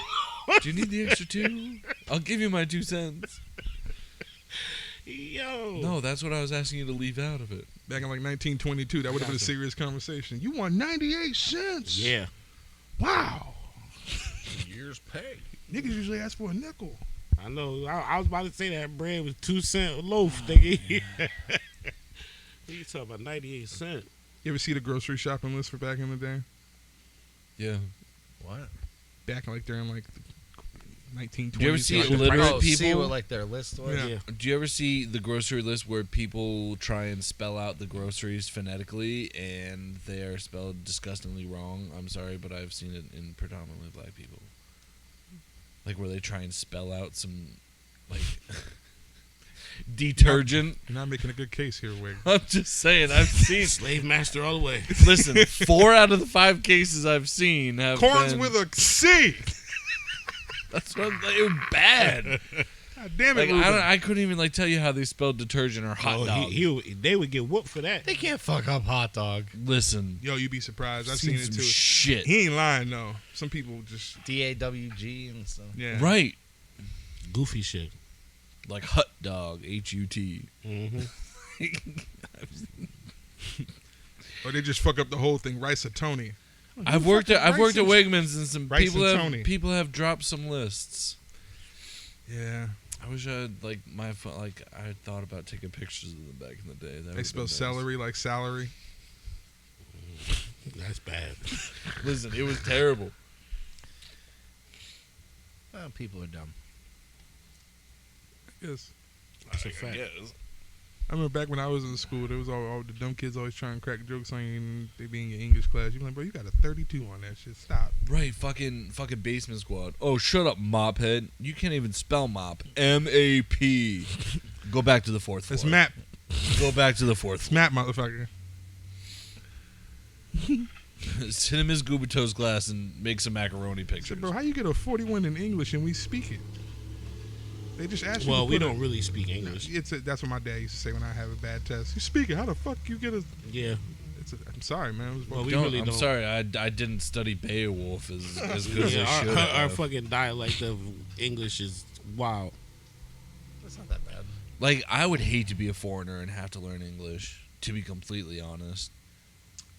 Do you need the extra 2? I'll give you my 2 cents. Yo. No, that's what I was asking you to leave out of it. Back in like 1922, that would have been a serious conversation. You want 98 cents? Yeah. Wow. Year's pay. Niggas usually ask for a nickel. I know. I was about to say that bread was 2 cent a loaf, nigga. You talking about 98 cents? You ever see the grocery shopping list for back in the day? Yeah. What? Back like during like 1920s. Do you ever see like illiterate See people? what like their list was. Yeah. Do you ever see the grocery list where people try and spell out the groceries phonetically and they are spelled disgustingly wrong? I'm sorry, but I've seen it in predominantly black people. Like where they try and spell out some like detergent. You're not making a good case here, Wig. I'm just saying, I've seen. Slave master all the way. Listen, 4 out of the 5 cases I've seen have Corns been, with a C. That's what it was bad. God damn it, Like Ruben. I couldn't even like tell you how they spelled detergent or hot dog. They would get whooped for that. They can't fuck up hot dog. Listen, Yo, you'd be surprised. I've seen it some too. shit. He ain't lying though. Some people just DAWG and stuff. yeah. Right, Goofy shit. like hot dog, HUT. Mm-hmm. Or they just fuck up the whole thing. Rice or Tony. I've worked at Wegmans and some Rice people and have Tony. people have dropped some lists. Yeah. I wish I had like my phone. Like I had thought about taking pictures of them back in the day. That They would've spell been nice. celery like salary. That's bad. Listen, it was terrible. Well, people are dumb. Yes. That's a fact. I remember back when I was in school, there was all the dumb kids always trying to crack jokes on you and they be in your English class. You be like, bro, you got a 32 on that shit. Stop. Right, fucking basement squad. Oh, shut up, mop head. You can't even spell mop. M-A-P. Go back to the fourth floor. It's Matt. Go back to the fourth It's floor. Matt, motherfucker. Sit him his Gubito's glass and make some macaroni I pictures. said, bro, how you get a 41 in English and we speak it? They just asked you. Well, to we put don't really speak English. That's what my dad used to say when I have a bad test. You speak it. How the fuck you get a? Yeah. I'm sorry, man. It was Well, we I'm really don't. sorry, I didn't study Beowulf as good as I Yeah, should our have. fucking dialect of English is wild. That's not that bad. Like, I would hate to be a foreigner and have to learn English, to be completely honest.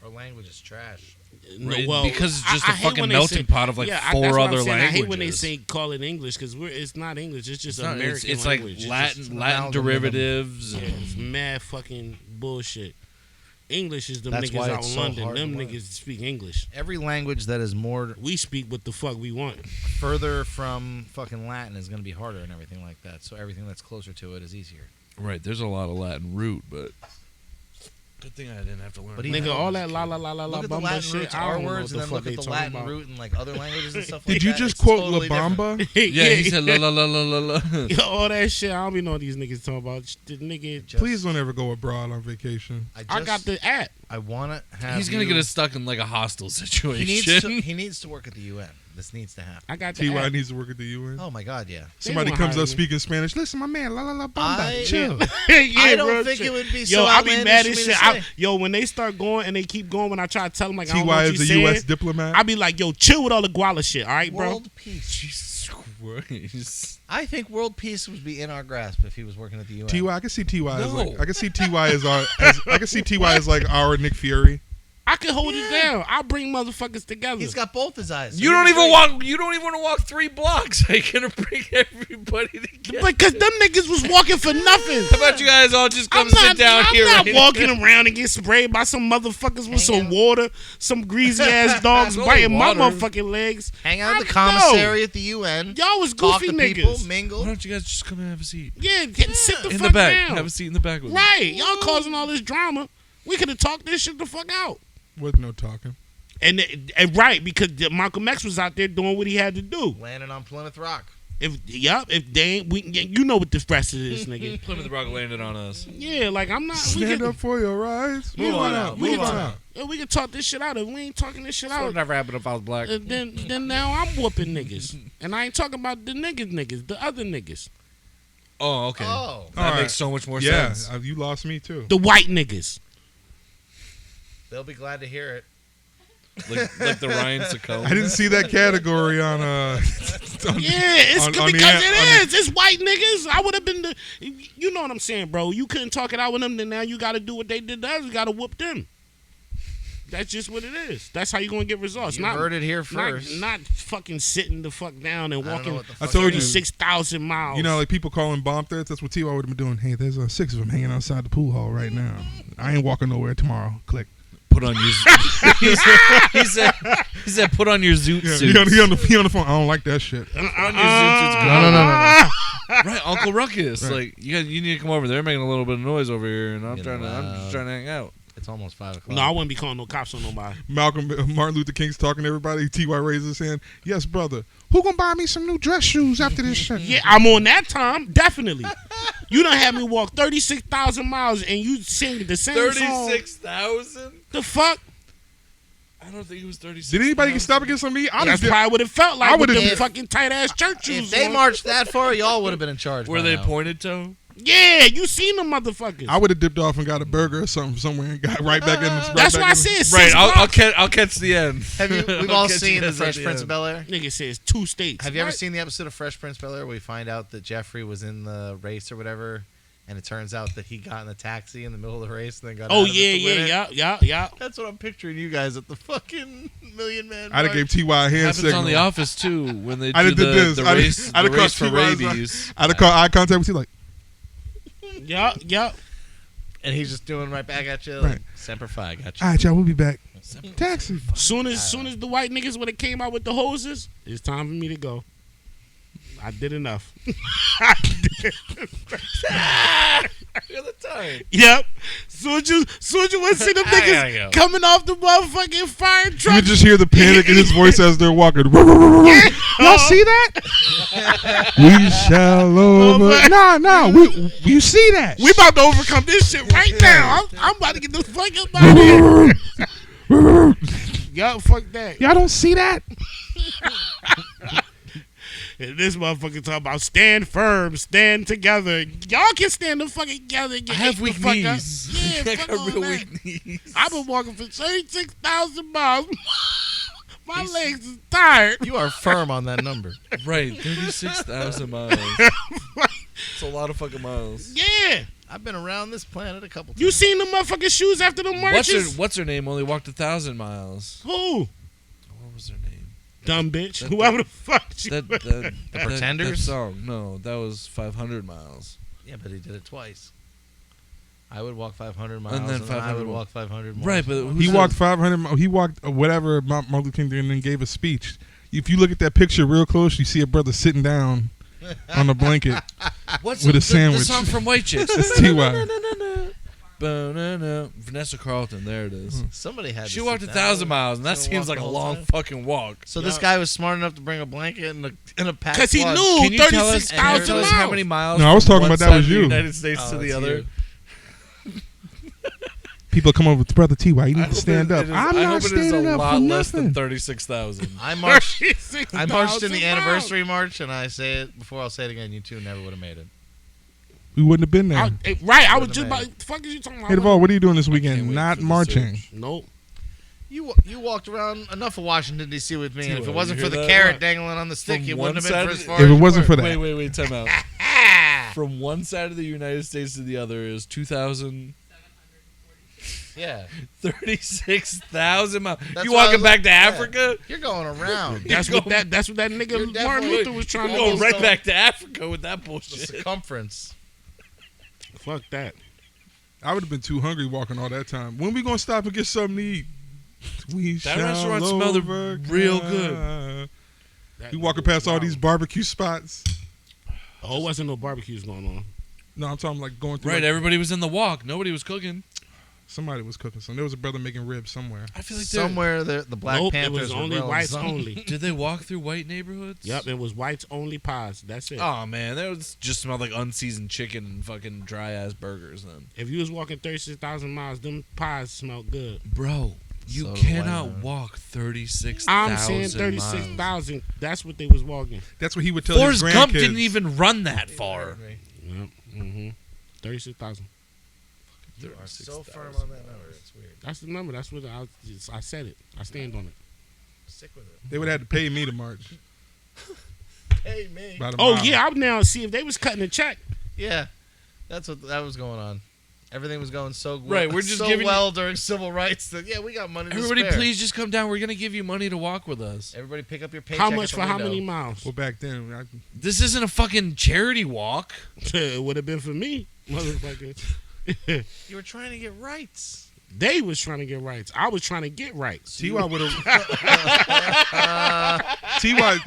Our language is trash. Right, well, because it's just a a fucking melting pot of like that's 4 what I'm other saying. languages. I hate when they say call it English because it's not English. It's just It's not- American it's language. like It's Latin just- Latin derivatives. Yeah, it's mad fucking bullshit. English is them That's niggas why out it's in so London. hard to Them learn. niggas speak English. Every language that is more We speak what the fuck we want. further from fucking Latin is going to be harder and everything like that. So everything that's closer to it is easier. Right, there's a lot of Latin root, but good thing I didn't have to learn. But that. even Nigga, all that la la la la la Look at the bumba Latin shit. roots, I our don't know words, what and the then fuck look they at the talking Latin about. root and like other languages and stuff like Did that. you just It's quote totally La different. Bamba? Yeah, he said la la la la la la. Yo, all that shit. I don't be know what these niggas talking about. The nigga, Just- Please don't ever go abroad on vacation. I got the app. I want to have. He's gonna you- get us stuck in like a hostile He situation. needs to work at the UN. This needs to happen. I got the TY app. needs to work at the UN. Oh my God, yeah. Somebody won't comes hire up me. speaking Spanish. Listen, my man, la la la Bamba. I- Chill. Yeah, I don't real think shit. it would be Yo, so I be mad outlandish as for me shit. to say. Yo, when they start going and they keep going, when I try to tell them like I don't know TY what is you a U.S. saying, diplomat. I be like, yo, chill with all the guala shit, all right, bro? World peace. Jesus Christ. I think world peace would be in our grasp if he was working at the UN. TY, I can see TY as No. like I can see TY as our I can see TY as like our Nick Fury. I can hold it down. I'll bring motherfuckers together. He's got both his eyes. so You he'd don't be even great. walk. You don't even want to walk 3 blocks. How you gonna bring everybody together? Because them niggas was walking for nothing. How about you guys all just come I'm not, sit down I'm here? not right walking now? around and get sprayed by some motherfuckers with Hang some out. water, some greasy ass dogs Only biting my water. motherfucking legs. Hang out at the I know. commissary at the UN. Y'all was Talk goofy to niggas. people, Why mingle. don't you guys just come and have a seat Yeah, sit the in fuck the back? down. Have a seat in the back with me. Right, y'all causing all this drama. We could have talked this shit the fuck out. With no talking. And right, because Malcolm X was out there doing what he had to do. Landing on Plymouth Rock. If they ain't, you know what the rest of this nigga. Plymouth Rock landed on us. Yeah, like I'm not. We Stand can, up for your rights. Move on out. Move Move on on out. yeah, we can talk this shit out. If we ain't talking this shit out, never happened if I was black. then now I'm whooping niggas. And I ain't talking about the niggas, the other niggas. Oh, okay. Oh. That All right. makes so much more Yeah, sense. you lost me too. The white niggas. They'll be glad to hear it. Like the Ryan Saccone. I didn't see that category on Yeah, it's on because the it is. It's white niggas. I would have been the. You know what I'm saying, bro. You couldn't talk it out with them, then now you got to do what they did to us. You got to whoop them. That's just what it is. That's how you going to get results. You not heard it here first. Not fucking sitting the fuck down and I don't know walking what the I fuck told it you. is. 36,000 miles. You know, like people calling bomb threats. That's what TY would have been doing. Hey, there's 6 of them hanging outside the pool hall right now. I ain't walking nowhere tomorrow. Click. put on your. He said, put on your zoot Yeah, suits. he on the phone. I don't like that shit. Put on your zoot suits. No. Right, Uncle Ruckus. Right. Like you need to come over. They're making a little bit of noise over here, and I'm Get just loud. trying to hang out. It's almost 5 o'clock. No, I wouldn't be calling no cops on nobody. Martin Luther King's talking to everybody. T.Y. raises his hand. Yes, brother. Who gonna buy me some new dress shoes after this shit? Yeah, I'm on that time, definitely. You done had me walk 36,000 miles and you sing the same song. 36,000? The fuck? I don't think it was 36. Did anybody get stopped against me? I That's just probably what it felt like I with would've them did- fucking tight ass church if shoes. they on. marched that far, y'all would have been in charge. Were by they now. pointed toe? Yeah, you seen them motherfuckers. I would have dipped off and got a burger or something somewhere and got right back in. That's why I said Right, 6 I'll blocks. catch the end. Have you? We've I'll all catch seen you the guys Fresh at Prince end. of Bel-Air. Nigga says 2 states. Have you ever What? seen the episode of Fresh Prince of Bel-Air where we find out that Jeffrey was in the race or whatever, and it turns out that he got in a taxi in the middle of the race and then got Oh out of it to win it? yeah. That's what I'm picturing you guys at the fucking Million Man. I'd have gave T.Y. a hand Happens signal. on The Office too when they I'd do have did this. the I'd race, have the race crossed for T.Y.'s rabies. I'd have caught eye contact with you like, Yeah. And he's just doing right back at you like, Right. Semper Fi, got you. all right, y'all, we'll be back. Taxi. Soon as the white niggas would have came out with the hoses, it's time for me to go. I did enough. You're the time. Yep. Soon as you would see them I gotta niggas go. coming off the motherfucking fire You truck. could just hear the panic in his voice as they're walking. Y'all see that? We shall over. No. You see that? We about to overcome this shit right now. I'm about to get the fuck up out of here. Yo, fuck that. Y'all don't see that? And this motherfucker talking about stand firm, stand together. Y'all can stand the fucking together and I get have ate the weak fuck up. knees. Yeah, I fuck got all real that. weak knees. I've been walking for 36,000 miles. My legs is tired. You are firm on that number. Right, 36,000 miles. It's a lot of fucking miles. Yeah. I've been around this planet a couple times. You seen the motherfucking shoes after the marches? What's her name? Only walked 1,000 miles. Who? What was her name? Dumb bitch. That- Whoever the fuck she The was. Pretenders? That song. No, that was 500 miles. Yeah, but he did it twice. I would walk 500 miles, And then I 500 would more. walk 500 more. Right, but He walked 500. He walked whatever Martin Luther King did and then gave a speech. If you look at that picture real close, you see a brother sitting down on a blanket. What's with a the sandwich. song from White Chicks? That's T.Y. Vanessa Carlton. There it is. Somebody had. She to walked sit 1,000 down. miles, and that Someone seems walked like the a whole long time. fucking walk. So this guy was smart enough to bring a blanket and a pack. Because he lunch. knew Can you tell us 36,000 how miles. many miles? No, I was from talking one about that side was of the you. United States Oh, to the that's other. you. People come over to Brother T.Y. You I need to hope stand it up. is- I'm I not hope it is standing a up lot for less than nothing. 36,000. I marched. 36,000 I marched in the miles. anniversary march, and I say it before. I'll say it again. You two never would have made it. We wouldn't have been there. Right, I was Wouldn't just have about. The fuck is you talking about? Hey, Duvall, what are you doing this can't weekend? wait Not for the marching. surge. Nope. You walked around enough of Washington D.C. with me, and if T.Y., it wasn't you for hear the that? carrot What? dangling on the stick, From you one wouldn't have been side for of as the- far If as it you wasn't were. for that. Wait, time out. From one side of the United States to the other is 36,000 miles. That's You what I walking was back like- to yeah. Africa? You're going around. That's what that nigga You're Martin definitely- Luther was trying You're to going do. right back to Africa with that The bullshit. circumference. Fuck that. I would have been too hungry walking all that time. When we gonna stop and get something to eat? We That shall restaurant smelled overcome. real good. We walking past all these barbecue spots. Oh, it wasn't no barbecues going on. No, I'm talking like going through. Right, like, everybody was in the walk. Nobody was cooking. somebody was cooking some. There was a brother making ribs somewhere. I feel like Somewhere the Black Nope, it Panthers was were only grilling whites something. only. Did they walk through white neighborhoods? Yep, it was whites only pies. That's it. Oh man, that was just smelled like unseasoned chicken and fucking dry ass burgers. Then, If you was walking 36,000 miles, them pies smelled good. bro, you So cannot white, man. walk 36,000. I'm saying miles. 36,000. That's what they was walking. That's what he would tell Forrest his Gump grandkids. didn't even run that far. Yep. Mm-hmm. 36,000. You are so firm on that number. It's weird. That's the number. That's what I said it. I stand on it. Stick with it. They would have to pay me to march. Hey, me. About a Oh mile. yeah, I'm now see if they was cutting a check. Yeah, that's what that was going on. Everything was going so Right, we're just so giving well during civil rights that we got money. Everybody, to spare. please just come down. We're gonna give you money to walk with us. Everybody, pick up your paycheck. How much at for the how window. many miles? Well, back then, This isn't a fucking charity walk. It would have been for me, motherfucker. You were trying to get rights. They was trying to get rights. I was trying to get rights. T.Y. would have. T.Y.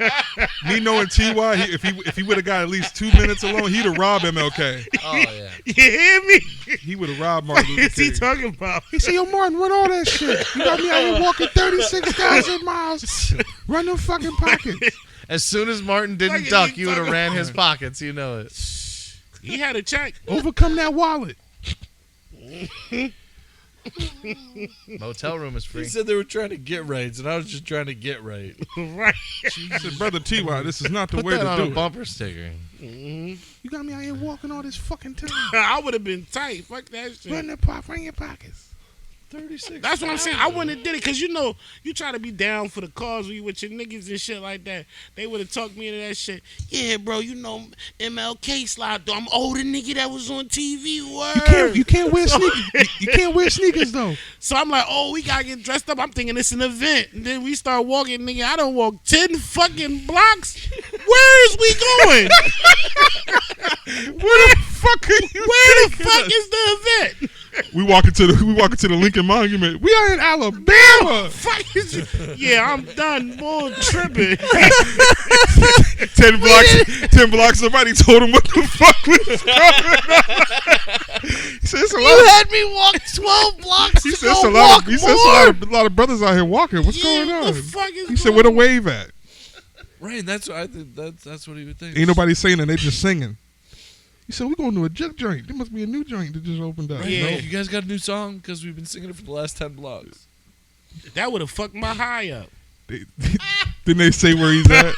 Me knowing T.Y. If he would have got at least 2 minutes alone, he'd have robbed MLK. Oh yeah. You hear me? He would have robbed Martin What Luther is he King. talking about? He said, "Yo, Martin, run all that shit. You got me out here walking 36,000 miles. Run them fucking pockets." As soon as Martin didn't Like, duck, he you would have talking ran about- his pockets. You know it. He had a check. Overcome that wallet. Motel room is He free. said they were trying to get rights, and I was just trying to get right. Right. He said, "Brother T.Y., this is not the Put way that to on do a it. bumper sticker. You got me out here walking all this fucking time. I would have been tight. Fuck that shit. Run your pockets." 36. That's what I'm saying. I wouldn't have did it because you know you try to be down for the cause when you with your niggas and shit like that. They would have talked me into that shit. Yeah, bro. You know MLK slide. I'm older nigga that was on TV. Word. You can't wear sneakers. You can't wear sneakers though. So I'm like, oh, we gotta get dressed up. I'm thinking it's an event. And then we start walking, nigga. I don't walk 10 fucking blocks. Where is we going? Where the fuck are you? Where the fuck is the event? We walking to the Lincoln Monument. We are in Alabama. Fuck is you? Yeah, I'm done. More tripping. 10 blocks. Somebody told him what the fuck was going on. He said, "It's a lot You of." had me walk 12 blocks He to said, go "It's a walk lot of." He said, "It's more." a lot of brothers out here walking. What's going Yeah, on?" what the fuck is He said, going "Where the on?" wave at?" Right, and that's what I think. That's what he would think. Ain't nobody saying it. They just singing. He said, "We going to a juke joint. There must be a new joint that just opened up." Right, Yeah. no, you guys got a new song because we've been singing it for the last 10 blocks. That would have fucked my high up. Didn't they say where he's at?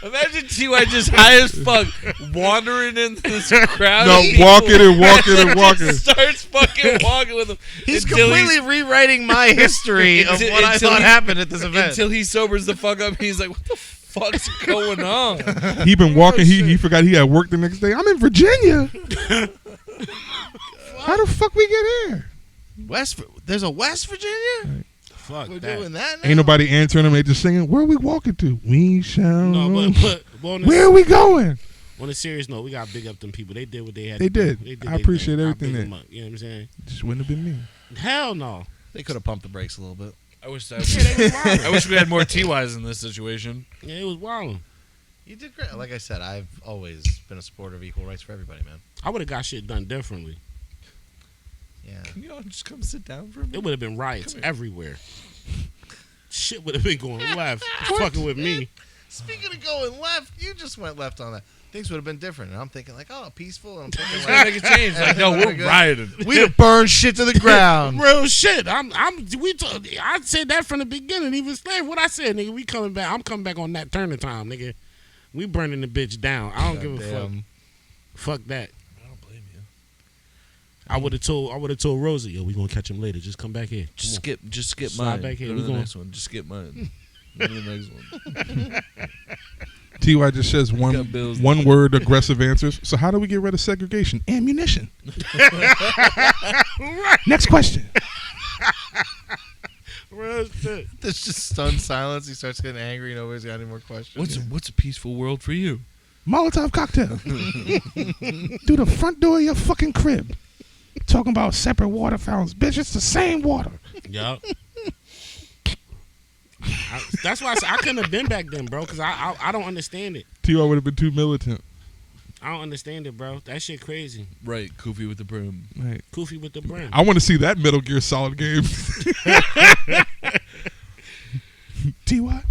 Imagine T.Y. just high as fuck, wandering in this crowd. No, of people. walking and walking and walking. Just starts fucking walking with him. He's until completely rewriting my history of Until- what I until thought he- happened at this event. until he sobers the fuck up. He's like, "What the fuck's going on?" He been walking. He forgot he had work the next day. I'm in Virginia. How the fuck we get here? There's a West Virginia? Fuck We're that. doing that now? Ain't nobody answering them. They just singing. Where are we walking to? We shall. No, but on a, Where are we going? on a serious note, we got to big up them people. They did what they had They to did. do. I their appreciate thing. I everything big they- them up. You know what I'm saying? Just wouldn't have been me. Hell no. They could have pumped the brakes a little bit. I wish Yeah, they was I wilding. wish we had more T.Y.s in this situation. Yeah, it was wilding. You did great. Like I said, I've always been a supporter of equal rights for everybody, man. I would have got shit done differently. Yeah. Can y'all just come sit down for a It minute? would have been riots Come here. everywhere. Shit would have been going left. Fucking with me. Speaking of going left, you just went left on that. Things would have been different. And I'm thinking like, oh, peaceful. And I'm thinking Just gotta like, make a change. Like, no, we're rioting. we'd have burned shit to the ground. Real shit. I said that from the beginning. Even slave. What I said, nigga, we coming back. I'm coming back on that turning time, nigga. We burning the bitch down. I don't give a fuck. Goddamn. Fuck that. I don't blame you. I would have told Rosie, yo, we gonna catch him later. Just come back here. Just skip Slide mine. back here. Go We to the gonna- next one. Just skip mine. Go to the next one. Ty just says got bills. one word aggressive answers. So how do we get rid of segregation? Ammunition. Next question. Real shit. There's just stunned silence. He starts getting angry. Nobody's got any more questions. What's a peaceful world for you? Molotov cocktail. Through the front door of your fucking crib. Talking about separate water fountains. Bitch, it's the same water. Yup. That's why I couldn't have been back then, bro, because I don't understand it. Ty would have been too militant. I don't understand it, bro. That shit crazy. Right, Koofy with the brim. Right. Koofy with the brim. I want to see that Metal Gear Solid game. Ty.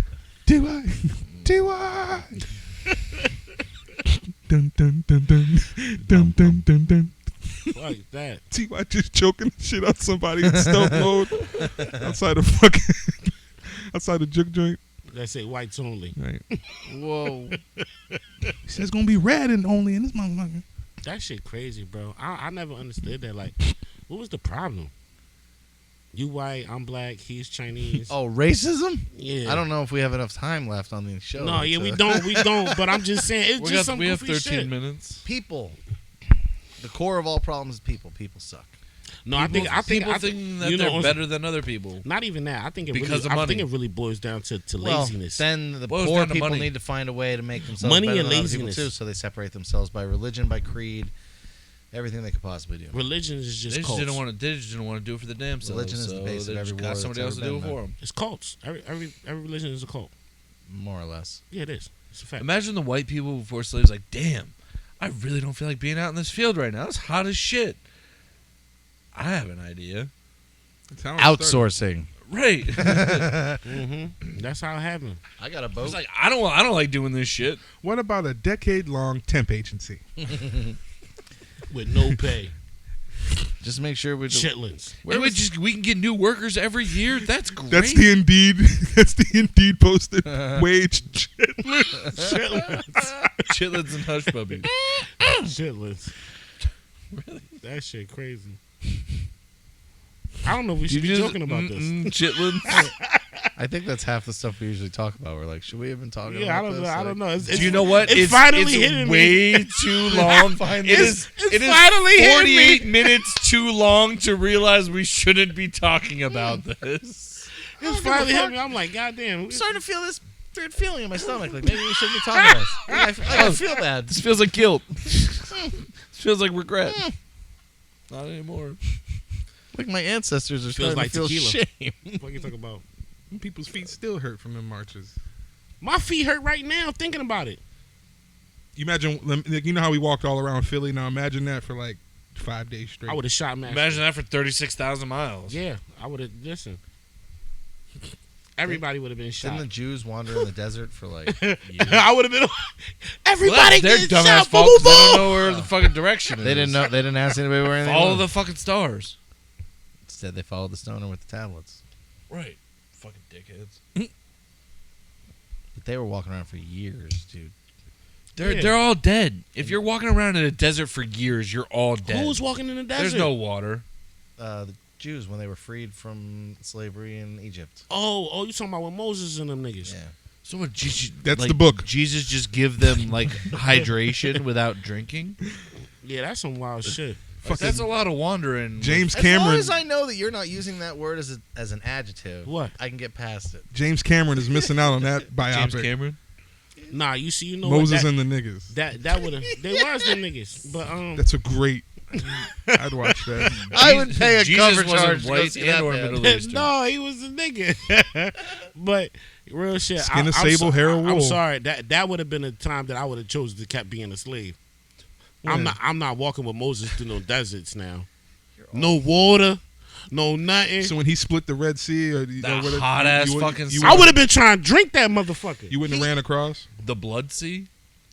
Dun dun dun dun dun dun dun dun. Fuck that. Ty just choking the shit out somebody in stealth mode outside of fucking outside the juke joint. That's it. Whites only. Right. Whoa. He says it's gonna be red and only in this motherfucker. That shit crazy, bro. I never understood that. Like, what was the problem? You white, I'm black, he's Chinese. Oh, racism? Yeah. I don't know if we have enough time left on the show. No, yeah, to- we don't. But I'm just saying, it's just some we have goofy 13 shit. minutes. People. The core of all problems is people. People suck. No, I think People I think that you know, they're better than other people. Not even that. I think it Because really, of I money. think it really boils down to Well, laziness. then the Boils poor down to people money. need to find a way to make themselves Money better and than other people laziness. too, so they separate themselves by religion, by creed, Everything they could possibly do. Religion is just They just cults. didn't want to. They just didn't want to do it for the damn selves. Religion is the so base of they every just war got that's somebody ever else to do it been, for though. them. It's cults. Every religion is a cult. More or less. Yeah, it is. It's a fact. Imagine the white people before slaves. Like, damn, I really don't feel like being out in this field right now. It's hot as shit. I have an idea. That's how it started. Outsourcing. Right. That's how it happened. I got a boat. It's like I don't like doing this shit. What about a decade-long temp agency? With no pay. Just make sure we Chitlins. And we can get new workers every year. That's great. That's the Indeed. That's the Indeed posted wage. Chitlins. Chitlins and hush puppies. Chitlins. Really? That shit crazy. I don't know if we should be talking about this. Chitlins. I think that's half the stuff we usually talk about. We're like, should we have been talking Yeah, about this? I don't know. Do you know what? It's finally hitting way me. too long. It's It is finally hitting 48 me. minutes too long to realize we shouldn't be talking about this. It's finally hitting me. I'm like, goddamn. I'm starting to feel this weird feeling in my stomach. Like, maybe we shouldn't be talking about this. I feel bad. This feels like guilt. This feels like regret. Not anymore. Like my ancestors are Feels starting like to feel tequila. shame. What you talking about? People's feet still hurt from them marches. My feet hurt right now thinking about it. You imagine, like, you know how we walked all around Philly? Now imagine that for like 5 days straight. I would have shot Max. Imagine that for 36,000 miles. Yeah, I would have. Listen. Everybody would have been shot. Didn't the Jews wander in the desert for like years? I would have been. Well, Everybody that's their gets dumbass shot. fault Boom, 'cause they don't boom, know where the fucking direction is. They didn't know. They didn't ask anybody where anything Follow was. the fucking stars. Instead, they followed the stoner with the tablets. Right. Fucking dickheads. But they were walking around for years, dude. They're all dead. If you're walking around in a desert for years, you're all dead. Who was walking in the desert? There's no water. The Jews when they were freed from slavery in Egypt. Oh, you talking about with Moses and them niggas? Yeah. So what? That's like, the book. Jesus just give them like hydration without drinking. Yeah, that's some wild shit. Like, that's a lot of wandering. James As Cameron. long as I know that you're not using that word as an adjective, What? I can get past it. James Cameron is missing out on that biopic. James Cameron. Nah, you know Moses what, and the niggas. that would have. They was them niggas, but That's a great. I'd watch that. I would pay a Jesus cover wasn't charge to go white see and that or man. Middle Eastern. no, he was a nigga. But real shit. Skin of sable, hair of I'm wool. sorry. That would have been a time that I would have chosen to kept being a slave. I'm not walking with Moses through no deserts now. No water, no nothing. So when he split the Red Sea, or That whatever, hot-ass you fucking you sea. I would have been trying to drink that motherfucker. You wouldn't have ran across. The Blood Sea.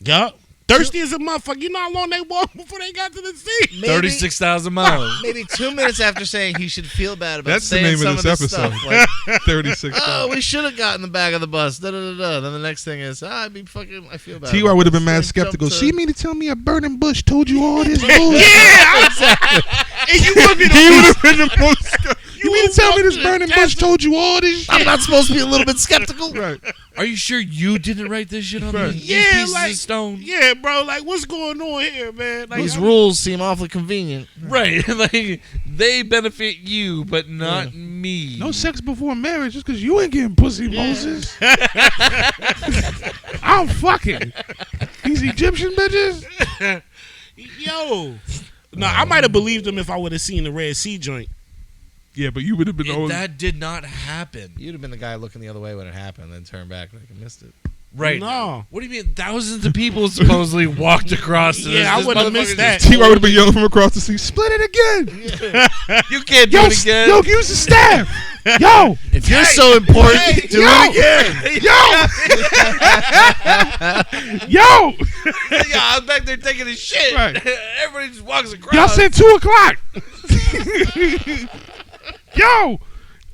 Yup. Thirsty as a motherfucker. You know how long they walked before they got to the sea? Maybe- 36,000 miles. Maybe 2 minutes after saying he should feel bad about That's the saying name some of this stuff, episode. like, 36. oh, we should have gotten the back of the bus. Da, da, da, da. Then the next thing is, I feel bad. T.Y. about would have this. been mad Then skeptical. jump to- She mean to tell me a burning bush told you all this bullshit? Yeah, exactly. And you would be He would have been the most. You mean to tell me this walked to the burning bush desert. told you all this shit? I'm not supposed to be a little bit skeptical. Right. Are you sure you didn't write this shit on Right. these Yeah, pieces like of stone? Yeah, bro. Like, what's going on here, man? Like, These rules seem awfully convenient. Right. Like they benefit you, but not me. No sex before marriage just because you ain't getting pussy, Moses. I'm fucking. These Egyptian bitches? Yo. No, I might have believed him if I would have seen the Red Sea joint. Yeah, but you would have been old. That did not happen. You'd have been the guy looking the other way when it happened, then turn back like I missed it. Right. No. What do you mean? Thousands of people supposedly walked across to this. Yeah, I This wouldn't have missed motherfucker that. just- T.Y. would have been yelling from across the sea, split it again. You can't do Yo, it again. yo, use the staff. Yo, If you're so important, do yo, it again. yo. Yeah, I was back there taking a shit. Right. Everybody just walks across. Y'all said 2 o'clock. Yo.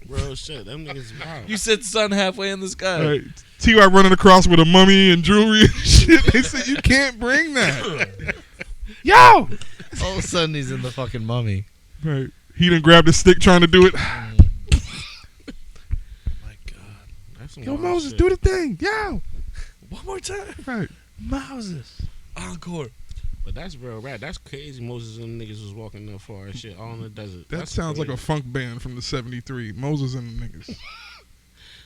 Real shit. Them niggas wild. You said sun halfway in the sky. Right. T.Y. running across with a mummy and jewelry and shit. They said you can't bring that. Yo. All of a sudden, he's in the fucking mummy. Right. He done grabbed the stick trying to do it. My God. That's some Yo, wild Moses, shit. do the thing. Yo. One more time. Right. Moses. Encore. But that's real rap. That's crazy. Moses and them niggas was walking that far and shit, all in the desert. That That's sounds like a crazy. funk band from the 73. Moses and the niggas.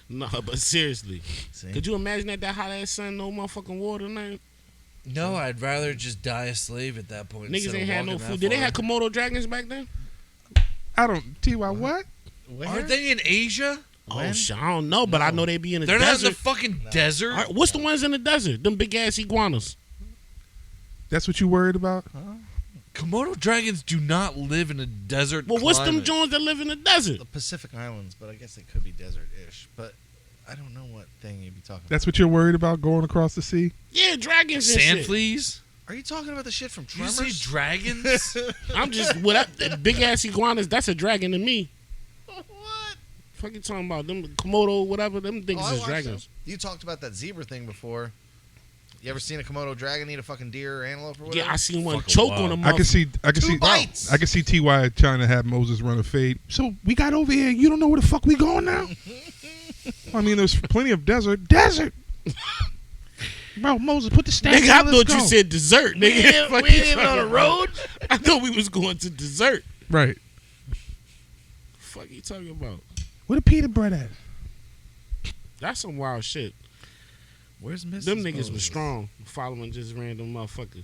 No, but seriously. See? Could you imagine that hot ass sun, no motherfucking water, nothing? No, I'd rather just die a slave at that point. Niggas instead ain't of had no walking that food. Did they far. have Komodo dragons back then? I don't. T.Y. What? Aren't they in Asia? Oh shit, I don't know, but I know they be in the They're not in desert. the fucking desert. All right, what's the ones in the desert? Them big ass iguanas. That's what you worried about? Komodo dragons do not live in a desert. Well, what's them climate. Jones that live in the desert? The Pacific Islands, but I guess it could be desert-ish. But I don't know what thing you'd be talking That's what you're worried about going across the sea? Yeah, dragons and Sand shit. Fleas? about. Are you talking about the shit from Did you Tremors? say dragons? I'm just big ass iguanas. That's a dragon to me. What? Fuck you talking about them Komodo whatever? Them things I is watched dragons. them. You talked about that zebra thing before. You ever seen a Komodo dragon eat a fucking deer or antelope or whatever? Yeah, I seen one Fucking choke wild. on a I can motherfucker. see bites. I can see T.Y. trying to have Moses run a fade. So we got over here. You don't know where the fuck we going now? I mean, there's plenty of desert. Bro, Moses, put the statue. Nigga, I let's thought go. you said dessert, nigga. We ain't even on the road. I thought we was going to dessert. Right. Fuck you talking about? Where the pita bread at? That's some wild shit. Where's Mrs. Them niggas Moses? was strong, following just random motherfucker.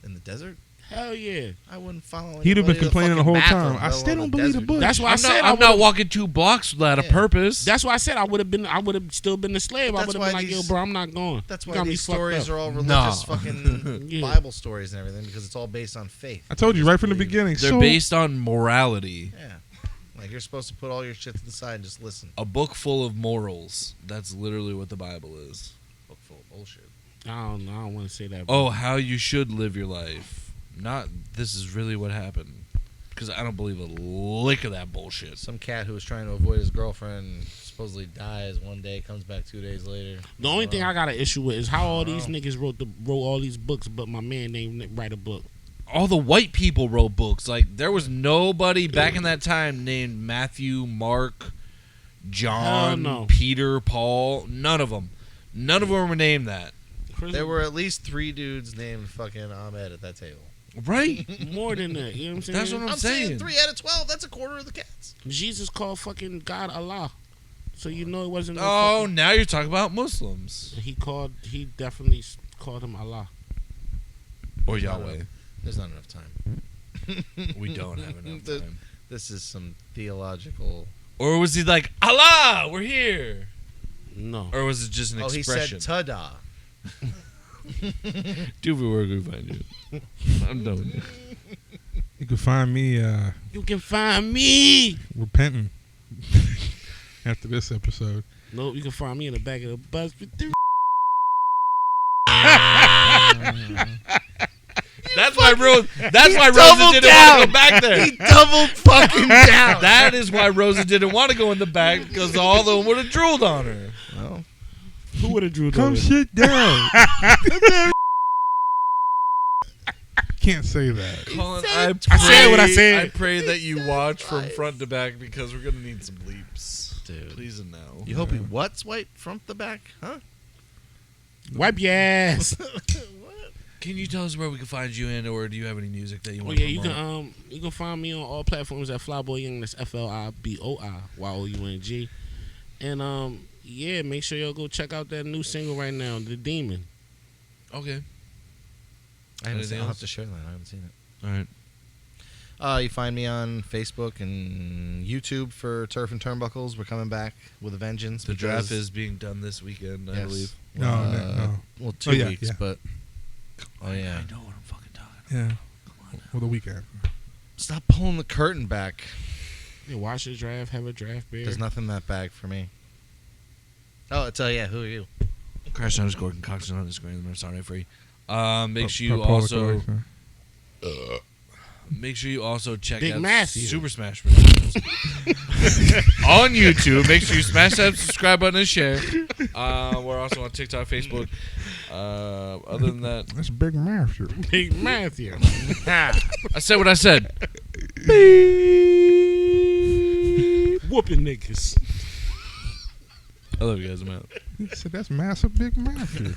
In the desert? Hell yeah. I wouldn't follow. He'd have been anybody to complaining the fucking whole bathroom, time. I let still alone don't the believe the desert. book. That's why I said I'm not walking 2 blocks without a Yeah. purpose. That's why I said I would have still been a slave. I That's would have why been like, yo, these- bro, I'm not going. That's You why got me these fucked stories up. are all religious Nah. fucking Yeah. Bible stories and everything because it's all based on faith. I told you right from the Believe. beginning. They're So, based on morality. Yeah. Like you're supposed to put all your shit to the side and just listen. A book full of morals. That's literally what the Bible is. Book full of bullshit. I don't know. I don't want to say that. Oh, how you should live your life. Not this is really what happened. Because I don't believe a lick of that bullshit. Some cat who was trying to avoid his girlfriend supposedly dies one day, comes back 2 days later. The only thing I got an issue with is how all these Oh. niggas wrote all these books, but my man didn't write a book. All the white people wrote books. Like, there was nobody back in that time named Matthew, Mark, John, Hell no. Peter, Paul. None of them. None of them were named that. There were at least 3 dudes named fucking Ahmed at that table. Right? more than that. You know what I'm saying? That's what I'm I'm saying saying. 3 out of 12. That's a quarter of the cats. Jesus called fucking God Allah, so you know it wasn't. No Oh, fucking, now you're talking about Muslims. he definitely called him Allah. Or Yahweh. There's not enough time. We don't have enough The- time. This is some theological. Or was he like, Allah, we're here? No. Or was it just an Oh, he expression? said tada. Dude, where can we find you? I'm done with you. you can find me You can find me. repenting after this episode. Nope, you can find me in the back of the bus with the. That's why Rosa doubled didn't want down. to go back there. He doubled fucking down. That is why Rosa didn't want to go in the back, because all of them would have drooled on her. Well, Who would have drew Come those? sit down. Can't say that. Colin, I said what I said. I pray that you watch from front to back because we're going to need some bleeps. Dude. Please and no. you hope he what swipe front the back? Huh? Wipe your ass. Can you tell us where we can find you in, or do you have any music that you Oh want yeah, to you promote? can find me on all platforms at Fli Boi Young. That's FliBoiYoung. And yeah, make sure y'all go check out that new single right now, The Demon. Okay. I haven't Anything seen it. I'll have else? to share that. I haven't seen it. All right. You find me on Facebook and YouTube for Turf and Turnbuckles. We're coming back with a vengeance. The draft because- is being done this weekend, I Yes. believe. No. Well, 2 Oh, yeah, weeks, yeah. but oh yeah. I know what I'm fucking talking about. Yeah. Well, the weekend. Stop pulling the curtain back. Yeah, watch the draft, have a draft beer. There's nothing in that bag for me. Oh, I tell you, who are you? Crash_concoction on Instagram. I'm sorry, free. Make sure you Paul also Collection. make sure you also check Big out Matthew. Super Smash Productions on YouTube. Make sure you smash that subscribe button and share. We're also on TikTok, Facebook. Other than that, That's Big Master. Big Matthew. I said what I said. Whooping niggas. I love you guys. I'm out. He said that's massive Big Master.